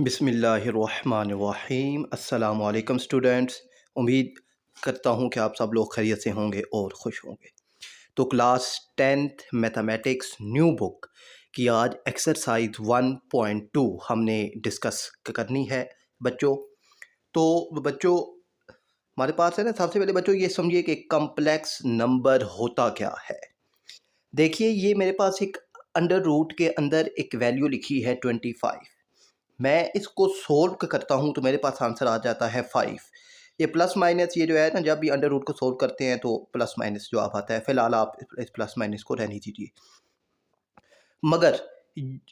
बिस्मिल्लाहिर्रहमानिर्रहीम। अस्सलामु अलैकुम स्टूडेंट्स। उम्मीद करता हूँ कि आप सब लोग खैरियत से होंगे और खुश होंगे। तो class 10th mathematics new book की आज एक्सरसाइज 1.2 हमने डिस्कस करनी है बच्चों। तो बच्चों हमारे पास है ना, सबसे पहले बच्चों ये समझिए कि कम्प्लेक्स नंबर होता क्या है। देखिए, ये मेरे पास एक अंडर रूट के अंदर एक वैल्यू लिखी है 25। मैं इसको सोल्व करता हूँ तो मेरे पास आंसर आ जाता है 5। ये प्लस माइनस ये जो है ना, जब भी अंडर रूट को सोल्व करते हैं तो प्लस माइनस जवाब आता है। फिलहाल आप इस प्लस माइनस को रहने दीजिए। मगर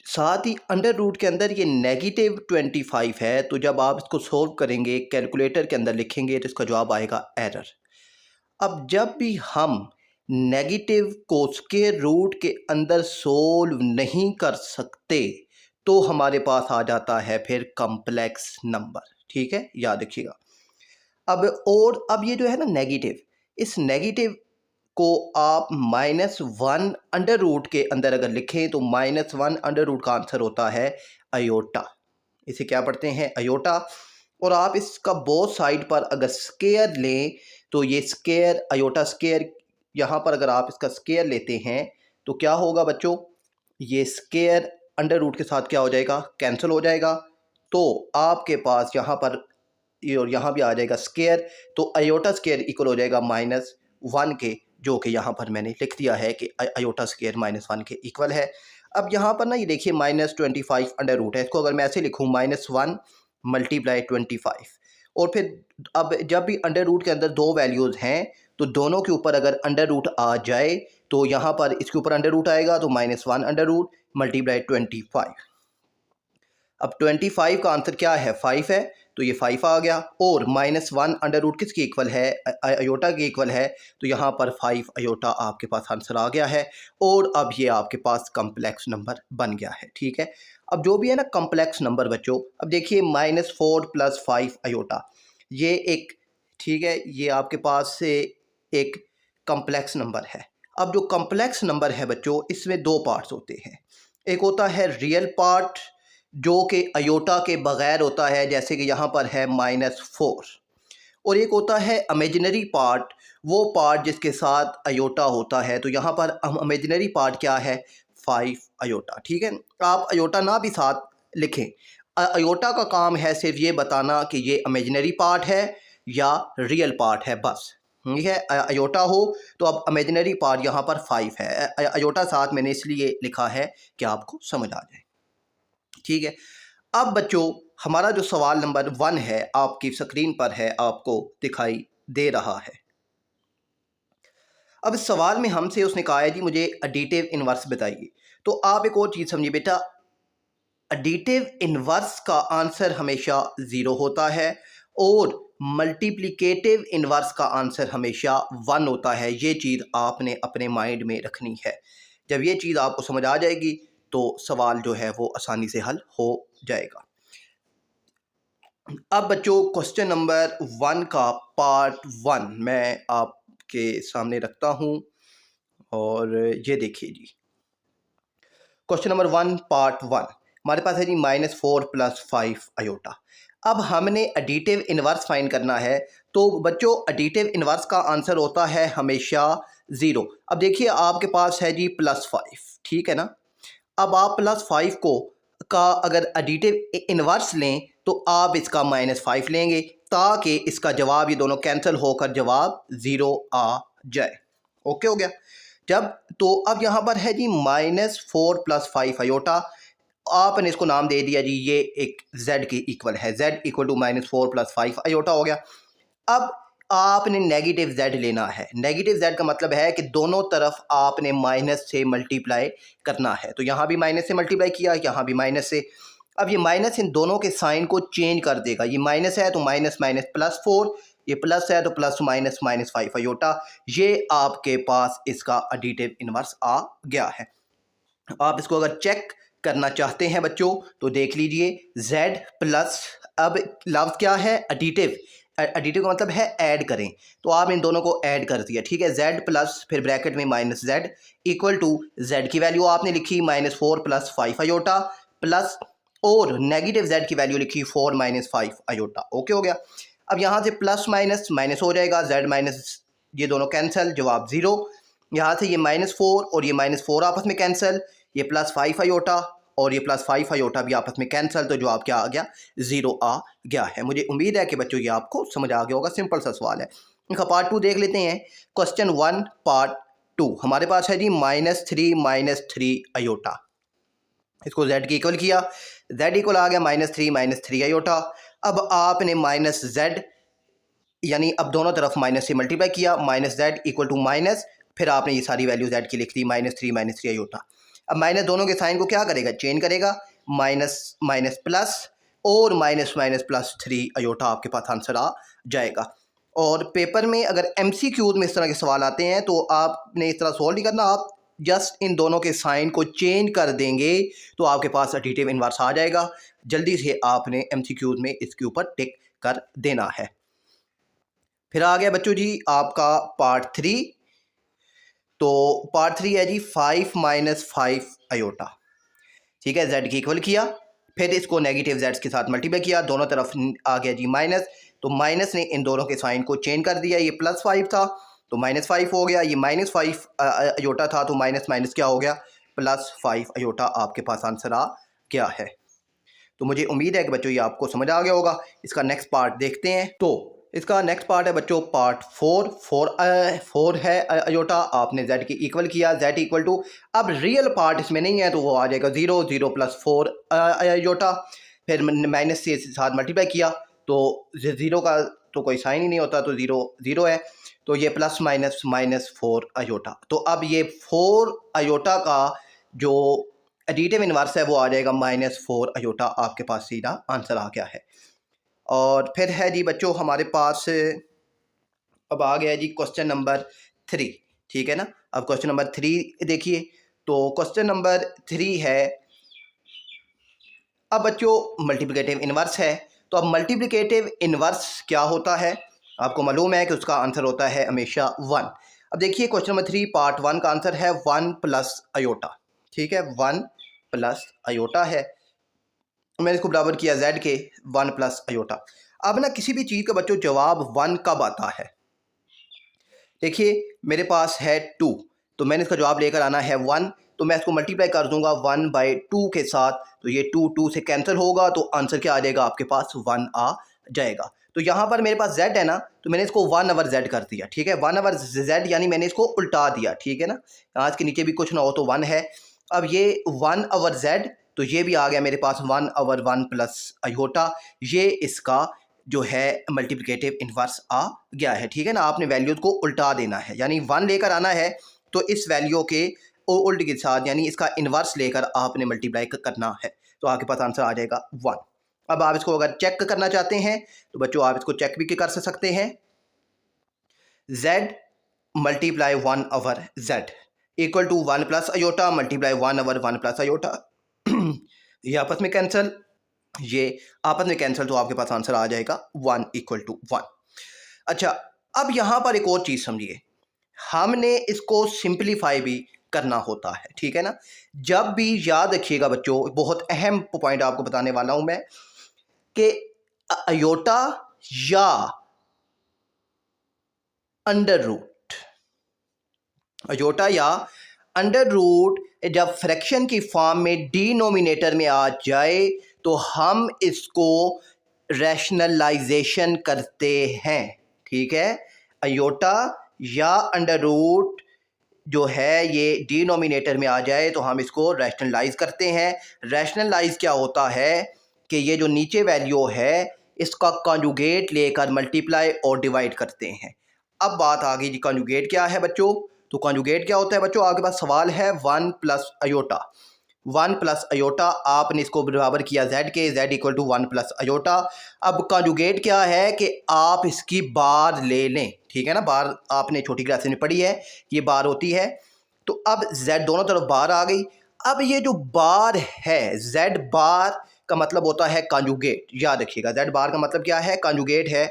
साथ ही अंडर रूट के अंदर ये -25 है, तो जब आप इसको सोल्व करेंगे कैलकुलेटर के अंदर लिखेंगे तो इसका जवाब आएगा एरर। अब जब भी हम नेगेटिव को स्क्वायर रूट के अंदर सोल्व नहीं कर सकते तो हमारे पास आ जाता है फिर कॉम्प्लेक्स नंबर। ठीक है, याद रखिएगा। अब ये जो है ना नेगेटिव, इस नेगेटिव को आप -1 अंडर रूट के अंदर अगर लिखें तो -1 अंडर रूट का आंसर होता है अयोटा। इसे क्या पढ़ते हैं? अयोटा। और आप इसका बोथ साइड पर अगर स्क्वायर लें तो ये स्क्वायर अयोटा स्क्वायर, यहाँ पर अगर आप इसका स्क्वायर लेते हैं तो क्या होगा बच्चों? ये स्क्वायर अंडर रूट के साथ क्या हो जाएगा? कैंसिल हो जाएगा। तो आपके पास यहाँ पर ये और यहाँ भी आ जाएगा स्क्वायर, तो अयोटा स्क्वायर इक्वल हो जाएगा -1 के, जो कि यहाँ पर मैंने लिख दिया है कि अयोटा स्क्वायर -1 के इक्वल है। अब यहाँ पर ना ये देखिए -25 अंडर रूट है, इसको अगर मैं ऐसे लिखूँ -1 × 25, और फिर अब जब भी अंडर रूट के अंदर दो वैल्यूज़ हैं तो दोनों के ऊपर अगर अंडर रूट आ जाए तो यहाँ पर इसके ऊपर अंडर रूट आएगा तो -1 अंडर रूट × 25। अब 25 का आंसर क्या है? 5 है, तो ये 5 आ गया। और -1 अंडर रूट किसकी इक्वल है? अयोटा की इक्वल है, तो यहाँ पर 5 अयोटा आपके पास आंसर आ गया है। और अब ये आपके पास कम्प्लेक्स नंबर बन गया है। ठीक है, अब जो भी है ना कम्प्लेक्स नंबर बच्चों, अब देखिए -4 + 5 अयोटा, ये एक, ठीक है, ये आपके पास से एक कम्प्लेक्स नंबर है। अब जो कम्प्लेक्स नंबर है बच्चों, इसमें दो पार्ट्स होते हैं। एक होता है रियल पार्ट जो कि अयोटा के बग़ैर होता है, जैसे कि यहाँ पर है -4। और एक होता है इमेजिनरी पार्ट, वो पार्ट जिसके साथ अयोटा होता है। तो यहाँ पर इमेजिनरी पार्ट क्या है? 5 अयोटा। ठीक है, आप अयोटा ना भी साथ लिखें, अयोटा का काम है सिर्फ ये बताना कि ये इमेजिनरी पार्ट है या रियल पार्ट है, बस। ठीक है, अयोटा हो तो अब इमेजिनरी पार्ट यहाँ पर 5 है, अयोटा साथ मैंने इसलिए लिखा है कि आपको समझ आ जाए। ठीक है, अब बच्चों हमारा जो सवाल नंबर 1 है आपकी स्क्रीन पर है, आपको दिखाई दे रहा है। अब इस सवाल में हमसे उसने कहा है जी मुझे एडिटिव इनवर्स बताइए। तो आप एक और चीज़ समझिए बेटा, एडिटिव इनवर्स का आंसर हमेशा 0 होता है और मल्टीप्लिकेटिव इनवर्स का आंसर हमेशा 1 होता है। ये चीज़ आपने अपने माइंड में रखनी है। जब ये चीज़ आपको समझ आ जाएगी तो सवाल जो है वो आसानी से हल हो जाएगा। अब बच्चों क्वेश्चन नंबर 1 का पार्ट 1 मैं आपके सामने रखता हूं, और ये देखिए जी, क्वेश्चन नंबर 1 पार्ट 1 हमारे पास है जी -4 + 5 अयोटा। अब हमने एडिटिव इनवर्स फाइंड करना है, तो बच्चों एडिटिव इनवर्स का आंसर होता है हमेशा 0। अब देखिए आपके पास है जी +5, ठीक है ना। अब आप +5 को का अगर एडिटिव इनवर्स लें तो आप इसका -5 लेंगे ताकि इसका जवाब, ये दोनों कैंसिल होकर जवाब 0 आ जाए। ओके हो गया। जब तो अब यहाँ पर है जी -4 + 5 अयोटा, आपने इसको नाम दे दिया जी, ये एक z के इक्वल है, z = -4 + 5 अयोटा हो गया। अब आपने नेगेटिव z लेना है। नेगेटिव z का मतलब है कि दोनों तरफ आपने माइनस से मल्टीप्लाई करना है। तो यहाँ भी माइनस से मल्टीप्लाई किया, यहाँ भी माइनस से। अब ये माइनस इन दोनों के साइन को चेंज कर देगा। ये माइनस है तो माइनस माइनस +4, ये प्लस है तो प्लस माइनस -5 अयोटा। ये आपके पास इसका एडिटिव इनवर्स आ गया है। आप इसको अगर चेक करना चाहते हैं बच्चों तो देख लीजिए, z प्लस, अब लफ्ज़ क्या है? एडिटिव। एडिटिव का मतलब है ऐड करें, तो आप इन दोनों को ऐड कर दिया। ठीक है, z प्लस फिर ब्रैकेट में -z इक्वल टू z की वैल्यू आपने लिखी -4 + 5 अयोटा, प्लस और नेगेटिव z की वैल्यू लिखी 4 - 5 अयोटा। ओके हो गया। अब यहाँ से प्लस माइनस माइनस हो जाएगा, z माइनस ये दोनों कैंसिल, जवाब 0। यहाँ से ये -4 और ये -4 आपस में कैंसिल, ये +5 अयोटा और ये +5 अयोटा भी आपस में कैंसिल, तो जवाब क्या आ गया? 0 आ गया है। मुझे उम्मीद है कि बच्चों ये आपको समझ आ गया होगा, सिंपल सा सवाल है। इनका पार्ट 2 देख लेते हैं। क्वेश्चन 1 पार्ट 2 हमारे पास है जी -3 अयोटा। इसको z की इक्वल किया, z इक्वल आ गया -3 अयोटा। अब आपने माइनस z यानी अब दोनों तरफ माइनस से मल्टीप्लाई किया, -z इक्वल टू माइनस, फिर आपने ये सारी वैल्यू z की लिख दी -3 अयोटा। अब माइनस दोनों के साइन को क्या करेगा? चेंज करेगा, माइनस माइनस प्लस और माइनस माइनस +3 अयोटा आपके पास आंसर आ जाएगा। और पेपर में अगर MCQ में इस तरह के सवाल आते हैं तो आपने इस तरह सॉल्व नहीं करना, आप जस्ट इन दोनों के साइन को चेंज कर देंगे तो आपके पास एडिटिव इन्वर्स आ जाएगा। जल्दी से आपने MCQ में इसके ऊपर टिक कर देना है। फिर आ गया बच्चों जी आपका पार्ट 3। तो पार्ट 3 है जी 5 - 5 अयोटा। ठीक है, z की इक्वल किया, फिर इसको नेगेटिव z के साथ मल्टीप्लाई किया, दोनों तरफ आ गया जी माइनस, तो माइनस ने इन दोनों के साइन को चेंज कर दिया, ये +5 था तो -5 हो गया, ये -5 अयोटा था तो माइनस माइनस क्या हो गया? +5 अयोटा आपके पास आंसर आ गया है। तो मुझे उम्मीद है कि बच्चों ये आपको समझ आ गया होगा। इसका नेक्स्ट पार्ट देखते हैं। तो इसका नेक्स्ट पार्ट है बच्चों पार्ट 4 है अयोटा, आपने z की इक्वल किया, z इक्वल टू, अब रियल पार्ट इसमें नहीं है तो वो आ जाएगा 0 + 4 अयोटा, फिर माइनस से साथ मल्टीप्लाई किया तो 0 का तो कोई साइन ही नहीं होता तो 0 0 है, तो ये प्लस माइनस -4 अयोटा। तो अब ये 4 अयोटा का जो एडिटिव इन्वर्स है वो आ जाएगा -4 अयोटा, आपके पास सीधा आंसर आ गया है। और फिर है जी बच्चों हमारे पास अब आ गया जी क्वेश्चन नंबर 3। ठीक है ना, अब क्वेश्चन नंबर 3 देखिए। तो क्वेश्चन नंबर 3 है, अब बच्चों मल्टीप्लिकेटिव इन्वर्स है। तो अब मल्टीप्लिकेटिव इन्वर्स क्या होता है? आपको मालूम है कि उसका आंसर होता है हमेशा 1। अब देखिए क्वेश्चन नंबर 3 पार्ट 1 का आंसर है 1 + अयोटा। ठीक है, 1 + अयोटा है, मैंने इसको बराबर किया z के 1 + अयोटा। अब ना किसी भी चीज़ का बच्चों जवाब 1 कब आता है? देखिए मेरे पास है 2, तो मैंने इसका जवाब लेकर आना है 1, तो मैं इसको मल्टीप्लाई कर दूंगा 1/2 के साथ, तो ये 2 से कैंसिल होगा तो आंसर क्या आ जाएगा आपके पास? 1 आ जाएगा। तो यहाँ पर मेरे पास z है ना, तो मैंने इसको 1/z कर दिया। ठीक है, 1/z यानी मैंने इसको उल्टा दिया। ठीक है ना, आज के नीचे भी कुछ ना हो तो 1 है। अब ये 1/z, तो ये भी आ गया मेरे पास 1/1 + अयोटा, ये इसका जो है मल्टीप्लिकेटिव इन्वर्स आ गया है। ठीक है ना, आपने वैल्यूज को उल्टा देना है, यानी 1 लेकर आना है तो इस वैल्यू के उल्ट के साथ यानी इसका इन्वर्स लेकर आपने मल्टीप्लाई करना है, तो आपके पास आंसर आ जाएगा 1। अब आप इसको अगर चेक करना चाहते हैं तो बच्चों आप इसको चेक भी कर सकते हैं, z × 1/z equal to 1 + iota multiply 1/1 + iota. ये आपस में कैंसिल, ये आपस में कैंसिल, तो आपके पास आंसर आ जाएगा 1 = 1। अच्छा, अब यहाँ पर एक और चीज़ समझिए, हमने इसको सिंप्लीफाई भी करना होता है। ठीक है ना, जब भी याद रखिएगा बच्चों, बहुत अहम पॉइंट आपको बताने वाला हूं मैं कि अयोटा या अंडर रूट, अयोटा या अंडर रूट जब फ्रैक्शन की फॉर्म में डिनोमिनेटर में आ जाए तो हम इसको रैशनलाइजेशन करते हैं। ठीक है, अयोटा या अंडर रूट जो है ये डिनोमिनेटर में आ जाए तो हम इसको रैशनलाइज करते हैं। रैशनलाइज क्या होता है कि ये जो नीचे वैल्यू है इसका कॉन्जुगेट लेकर मल्टीप्लाई और डिवाइड करते हैं। अब बात आ गई जी कॉन्जुगेट क्या है बच्चों, तो कॉन्जुगेट क्या होता है बच्चों, आपके पास सवाल है 1 + अयोटा, 1 + अयोटा, आपने इसको बराबर किया z के, z इक्वल टू 1 + अयोटा। अब कॉन्जुगेट क्या है कि आप इसकी बार ले लें। ठीक है ना, बार आपने छोटी क्लास में पढ़ी है, ये बार होती है, तो अब z दोनों तरफ बार आ गई। अब ये जो बार है z बार का मतलब होता है कॉन्जुगेट, याद रखिएगा z बार का मतलब क्या है? कॉन्जुगेट है।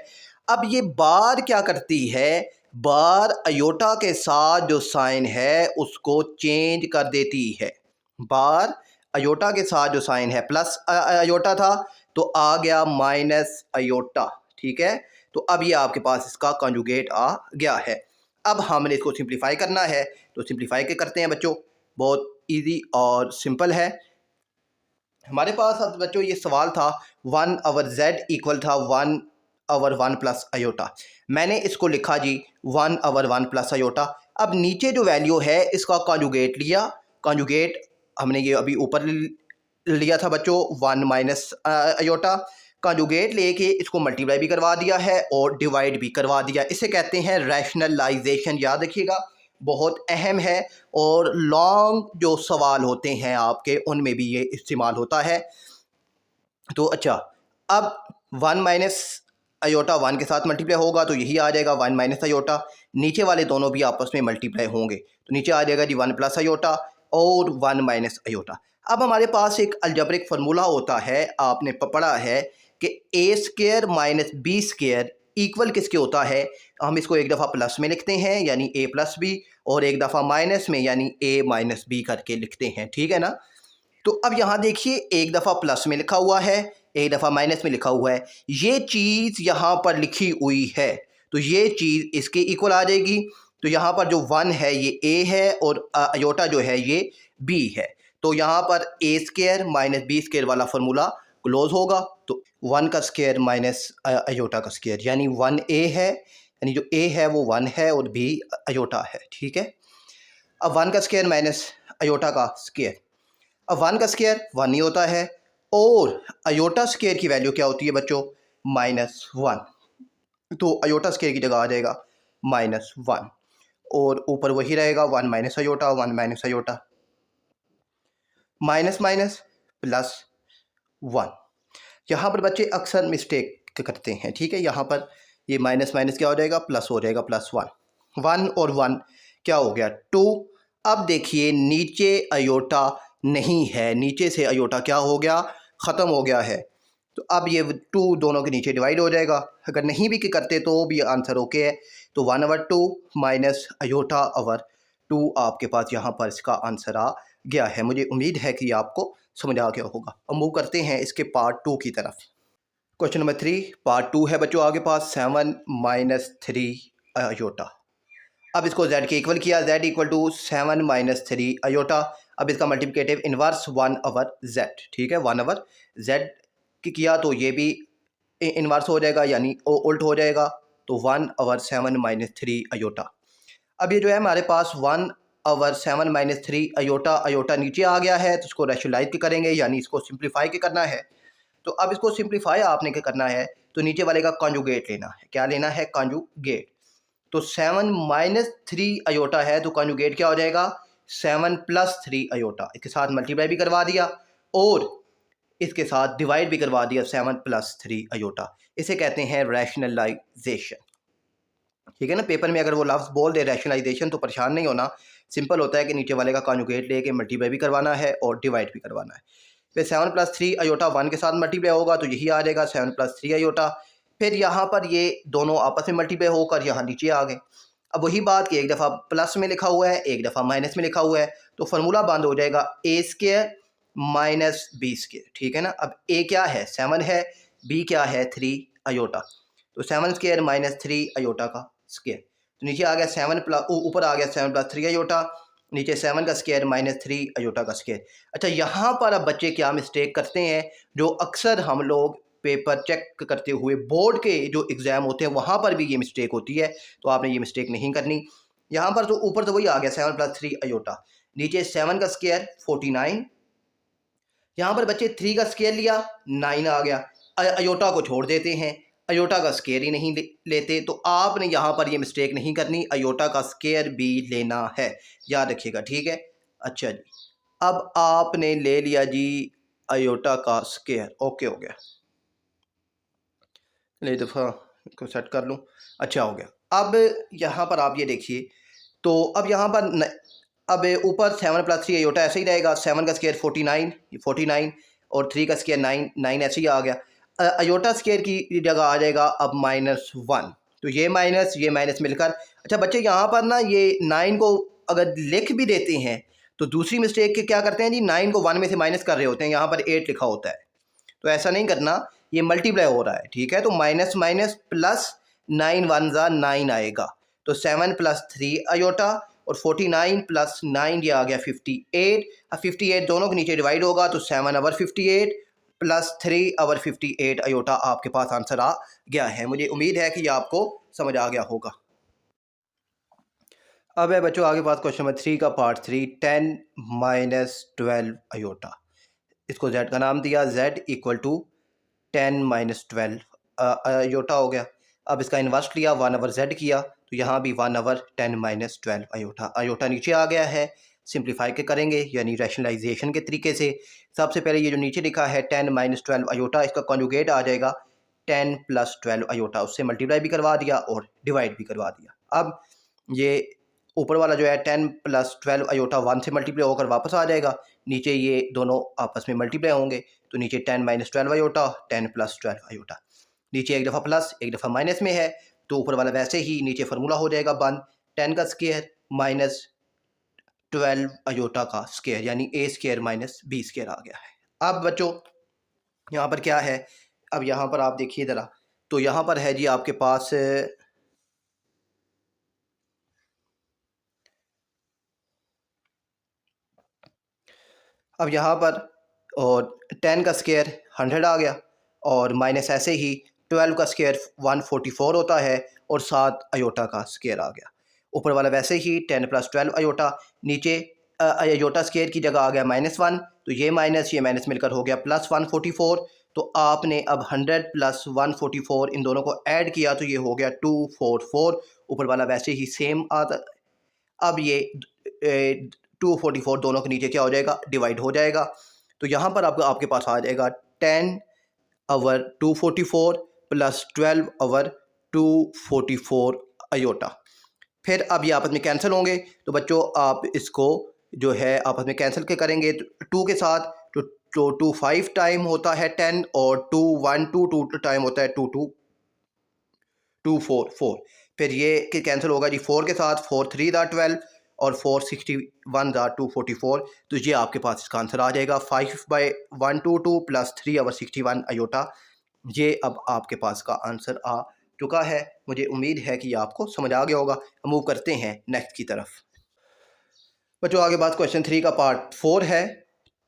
अब ये बार क्या करती है, बार अयोटा के साथ जो साइन है उसको चेंज कर देती है, बार अयोटा के साथ जो साइन है प्लस अयोटा था तो आ गया माइनस अयोटा, ठीक है। तो अब ये आपके पास इसका कॉन्जुगेट आ गया है। अब हमने इसको सिंप्लीफाई करना है, तो सिंप्लीफाई के करते हैं बच्चों, बहुत इजी और सिंपल है। हमारे पास अब बच्चों ये सवाल था 1/z इक्वल था 1/1 प्लस अयोटा। मैंने इसको लिखा जी 1/1 प्लस अयोटा। अब नीचे जो वैल्यू है इसका कॉन्जुगेट लिया, कॉन्जुगेट हमने ये अभी ऊपर लिया था बच्चों 1 माइनस अयोटा। कॉन्जुगेट लेके इसको मल्टीप्लाई भी करवा दिया है और डिवाइड भी करवा दिया। इसे कहते हैं रैशनलाइजेशन, याद रखिएगा, बहुत अहम है और लॉन्ग जो सवाल होते हैं आपके उनमें भी ये इस्तेमाल होता है। तो अच्छा, अब 1 माइनस अयोटा 1 के साथ मल्टीप्लाई होगा तो यही आ जाएगा 1 माइनस अयोटा। नीचे वाले दोनों भी आपस में मल्टीप्लाई होंगे तो नीचे आ जाएगा जी 1 प्लस अयोटा और 1 माइनस अयोटा। अब हमारे पास एक अलजेब्रिक फार्मूला होता है, आपने पढ़ा है कि A square minus B square equal किसके होता है। हम इसको एक दफ़ा प्लस में लिखते हैं यानी ए प्लस बी, और एक दफ़ा माइनस में यानी ए माइनस बी करके लिखते हैं, ठीक है ना। तो अब यहाँ देखिए, एक दफ़ा प्लस में लिखा हुआ है, एक दफ़ा माइनस में लिखा हुआ है। ये चीज़ यहाँ पर लिखी हुई है तो ये चीज़ इसके इक्वल आ जाएगी। तो यहाँ पर जो 1 है ये ए है और अयोटा जो है ये बी है। तो यहाँ पर ए स्क्वायर माइनस बी स्क्वायर वाला फार्मूला क्लोज होगा। तो 1 का स्क्वायर माइनस अयोटा का स्क्वायर यानी 1a है, यानी जो a है वो 1 है और b अयोटा है, ठीक है। अब 1 का स्क्वायर माइनस अयोटा का स्क्वायर, अब 1 का स्क्वायर 1 ही होता है और अयोटा स्क्वायर की वैल्यू क्या होती है बच्चों, -1। तो अयोटा स्क्वायर की जगह आ जाएगा -1 और ऊपर वही रहेगा 1 minus iota, 1 minus iota, minus minus plus 1। यहाँ पर बच्चे अक्सर मिस्टेक करते हैं, ठीक है। यहाँ पर ये माइनस माइनस क्या हो जाएगा, प्लस हो जाएगा, +1। 1 और 1 क्या हो गया, 2। अब देखिए नीचे अयोटा नहीं है, नीचे से अयोटा क्या हो गया, ख़त्म हो गया है। तो अब ये 2 दोनों के नीचे डिवाइड हो जाएगा। अगर नहीं भी करते तो भी आंसर ओके है। तो 1/2 माइनस अयोटा ओवर 2 आपके पास यहाँ पर इसका आंसर आ गया है। मुझे उम्मीद है कि आपको समझ आ गया होगा। अब मूव करते हैं इसके पार्ट 2 की तरफ। क्वेश्चन नंबर 3 पार्ट 2 है बच्चों आगे पास 7 माइनस 3 अयोटा। अब इसको z के इक्वल किया, z equal to 7 minus 3 iota. अब इसका मल्टीप्लिकेटिव इन्वर्स 1/z, ठीक है, 1/z की किया तो ये भी इन्वर्स हो जाएगा यानी उल्ट हो जाएगा। तो 1/7 माइनस 3 अयोटा। अब ये जो है हमारे पास 1/7 माइनस 3 अयोटा, अयोटा नीचे आ गया है तो इसको रैशनलाइज करेंगे यानी इसको सिंप्लीफाई के करना है। तो अब इसको सिंप्लीफाई आपने क्या करना है, तो नीचे वाले का कॉन्जुगेट लेना है। क्या लेना है, कॉन्जुगेट। तो 7 माइनस 3 अयोटा है तो कॉन्जुगेट क्या हो जाएगा, 7 प्लस 3 अयोटा। इसके साथ मल्टीप्लाई भी करवा दिया और इसके साथ डिवाइड भी करवा दिया 7 प्लस 3 अयोटा। इसे कहते हैं रैशनलाइजेशन, ठीक है ना। पेपर में अगर वो लफ्ज़ बोल दे रैशनलाइजेशन तो परेशान नहीं होना, सिंपल होता है कि नीचे वाले का कॉन्जुगेट लेके मल्टीप्लाई भी करवाना है और डिवाइड भी करवाना है। फिर 7 प्लस 3 अयोटा 1 के साथ मल्टीप्लाई होगा तो यही आ जाएगा 7 प्लस 3 अयोटा। फिर यहाँ पर ये दोनों आपस में मल्टीप्लाई होकर यहाँ नीचे आ गए। अब वही बात कि एक दफ़ा प्लस में लिखा हुआ है, एक दफ़ा माइनस में लिखा हुआ है, तो फार्मूला बंद हो जाएगा ए स्क्वायर माइनस बी स्क्वायर, ठीक है ना। अब ए क्या है, 7 है, बी क्या है, 3 अयोटा। तो 7 स्क्वायर माइनस 3 अयोटा का स्क्वायर। तो नीचे आ गया 7 प्लस, ऊपर आ गया 7 प्लस 3 अयोटा, नीचे 7 का स्क्वायर माइनस 3 अयोटा का स्क्वायर। अच्छा, यहाँ पर अब बच्चे क्या मिस्टेक करते हैं, जो अक्सर हम लोग पेपर चेक करते हुए बोर्ड के जो एग्ज़ाम होते हैं वहाँ पर भी ये मिस्टेक होती है, तो आपने ये मिस्टेक नहीं करनी। यहाँ पर तो ऊपर तो वही आ गया 7 प्लस 3 अयोटा, नीचे 7 का स्क्वायर 49, यहाँ पर बच्चे 3 का स्क्वायर लिया 9 आ गया। अयोटा को छोड़ देते हैं, अयोटा का स्क्वायर ही नहीं लेते, तो आपने यहाँ पर ये मिस्टेक नहीं करनी, अयोटा का स्क्वायर भी लेना है, याद रखिएगा, ठीक है। अच्छा जी, अब आपने ले लिया जी अयोटा का स्क्वायर, ओके हो गया। ले दफ़ा को सेट कर लूँ, अच्छा हो गया। अब यहाँ पर आप ये देखिए, तो अब यहाँ पर अब ऊपर 7 प्लस 3 अयोटा ऐसे ही रहेगा, 7 का स्क्वायर 49 और 3 का स्क्वायर 9 ऐसे ही आ गया। अयोटा स्क्वायर की जगह आ जाएगा अब -1, तो ये माइनस मिलकर। अच्छा बच्चे, यहाँ पर ना ये 9 को अगर लिख भी देते हैं तो दूसरी मिस्टेक के क्या करते हैं जी, 9 को 1 में से माइनस कर रहे होते हैं, यहाँ पर 8 लिखा होता है, तो ऐसा नहीं करना, ये मल्टीप्लाई हो रहा है, ठीक है। तो माइनस माइनस प्लस 9 वन ज़ा 9 आएगा, तो 7 प्लस 3 अयोटा और 49 प्लस 9 ये आ गया 58। अब 58 दोनों के नीचे डिवाइड होगा तो 7 ओवर 58 प्लस 3 ओवर 58 अयोटा आपके पास आंसर आ गया है। मुझे उम्मीद है कि ये आपको समझ आ गया होगा। अब है बच्चों आगे पास क्वेश्चन नंबर 3 का पार्ट 3, 10 माइनस 12 अयोटा। इसको z का नाम दिया, z equal to 10 minus 12 iota हो गया। अब इसका इन्वर्स लिया, 1 ओवर z किया, तो यहाँ भी 1 ओवर 10 माइनस 12 अयोटा। अयोटा नीचे आ गया है, सिंप्लीफाई के करेंगे यानी रैशनलाइजेशन के तरीके से। सबसे पहले ये जो नीचे लिखा है 10 माइनस 12 अयोटा, इसका कॉन्जुगेट आ जाएगा 10 प्लस 12 अयोटा, उससे मल्टीप्लाई भी करवा दिया और डिवाइड भी करवा दिया। अब ये ऊपर वाला जो है 10 प्लस 12 अयोटा 1 से मल्टीप्लाई होकर वापस आ जाएगा, नीचे ये दोनों आपस में मल्टीप्लाई होंगे, तो नीचे 10 माइनस 12 अयोटा, 10 प्लस 12 अयोटा। नीचे एक दफ़ा प्लस एक दफ़ा माइनस में है, तो ऊपर वाला वैसे ही नीचे फार्मूला हो जाएगा बंद, 10 का स्क्वायर माइनस 12 अयोटा का स्क्वायर, यानी a square minus b square आ गया है। अब बच्चों यहाँ पर क्या है, अब यहाँ पर आप देखिए ज़रा, तो यहाँ पर है जी आपके पास अब यहाँ पर और 10 का स्क्वायर 100 आ गया, और माइनस ऐसे ही 12 का स्क्वायर 144 होता है, और 7 अयोटा का स्क्वायर आ गया। ऊपर वाला वैसे ही 10 प्लस 12 अयोटा, नीचे अयोटा स्क्वायर की जगह आ गया -1, तो ये माइनस मिलकर हो गया प्लस 144। तो आपने अब 100 प्लस 144 इन दोनों को ऐड किया तो ये हो गया 244। ऊपर वाला वैसे ही सेम आता। अब ये 244 दोनों के नीचे क्या हो जाएगा, डिवाइड हो जाएगा। तो यहाँ पर आपके पास आ जाएगा 10 ओवर 244 प्लस 12 ओवर 244 अयोटा। फिर अब ये आपस में कैंसिल होंगे, तो बच्चों आप इसको जो है आपस में कैंसिल के करेंगे, तो 2 के साथ तो 2 5 टाइम होता है 10, और 2 1 2 2 टाइम होता है 2 2 2 4 4। फिर ये कि कैंसिल होगा जी 4 के साथ, 4 3 दा 12 और 4 61 दा 244। तो ये आपके पास इसका आंसर आ जाएगा 5/122 प्लस 3 ओवर 61 अयोटा। ये अब आपके पास का आंसर आ चुका है। मुझे उम्मीद है कि ये आपको समझ आ गया होगा। मूव करते हैं नेक्स्ट की तरफ। बच्चों आगे बात क्वेश्चन 3 का पार्ट 4 है,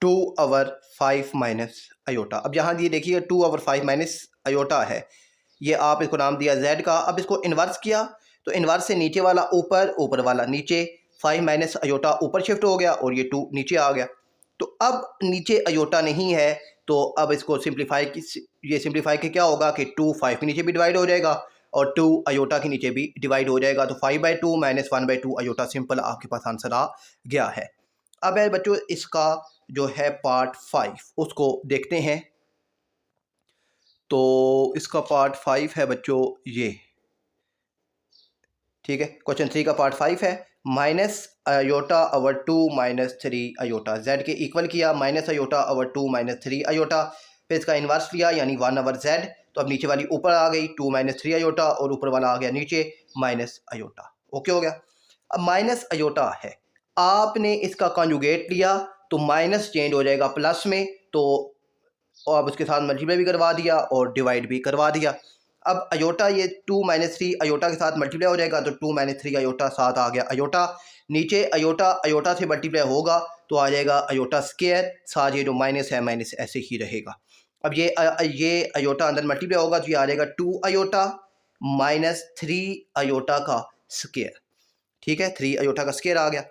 2 ओवर 5 माइनस अयोटा। अब यहाँ ये देखिए 2 ओवर 5 माइनस अयोटा है, ये आप इसको नाम दिया z का। अब इसको इन्वर्स किया, तो इन्वर्स से नीचे वाला ऊपर, ऊपर वाला नीचे, 5 माइनस अयोटा ऊपर शिफ्ट हो गया और ये 2 नीचे आ गया। तो अब नीचे अयोटा नहीं है, तो अब इसको सिंप्लीफाई के क्या होगा कि 2 5 के नीचे भी डिवाइड हो जाएगा और 2 अयोटा के नीचे भी डिवाइड हो जाएगा। तो 5/2 माइनस 1/2 अयोटा, सिंपल आपके पास आंसर आ गया है। अब है बच्चों इसका जो है पार्ट 5 उसको देखते हैं। तो इसका पार्ट 5 है बच्चों ये, ठीक है। क्वेश्चन 3 का पार्ट 5 है, minus iota over 2 minus 3 iota. z के इक्वल किया, minus iota over 2 minus 3 iota. फिर इसका इन्वर्स लिया यानी 1 ओवर z। तो अब नीचे वाली ऊपर आ गई 2 माइनस 3 अयोटा, और ऊपर वाला आ गया नीचे माइनस अयोटा। ओके हो गया। अब माइनस अयोटा है, आपने इसका कॉन्जुगेट लिया तो माइनस चेंज हो जाएगा प्लस में, तो अब उसके साथ मल्टीप्लाई भी करवा दिया और डिवाइड भी करवा दिया। अब अयोटा ये 2 माइनस 3 अयोटा के साथ मल्टीप्लाई हो जाएगा, तो 2 माइनस 3 अयोटा, साथ आ गया अयोटा। नीचे अयोटा अयोटा से मल्टीप्लाई होगा तो आ जाएगा अयोटा स्क्वायर, साथ ये जो माइनस है माइनस ऐसे ही रहेगा। अब ये अयोटा अंदर मल्टीप्लाई होगा तो ये आ जाएगा 2 अयोटा माइनस 3 अयोटा का स्क्वायर, ठीक है। 3 अयोटा का स्क्वायर आ गया।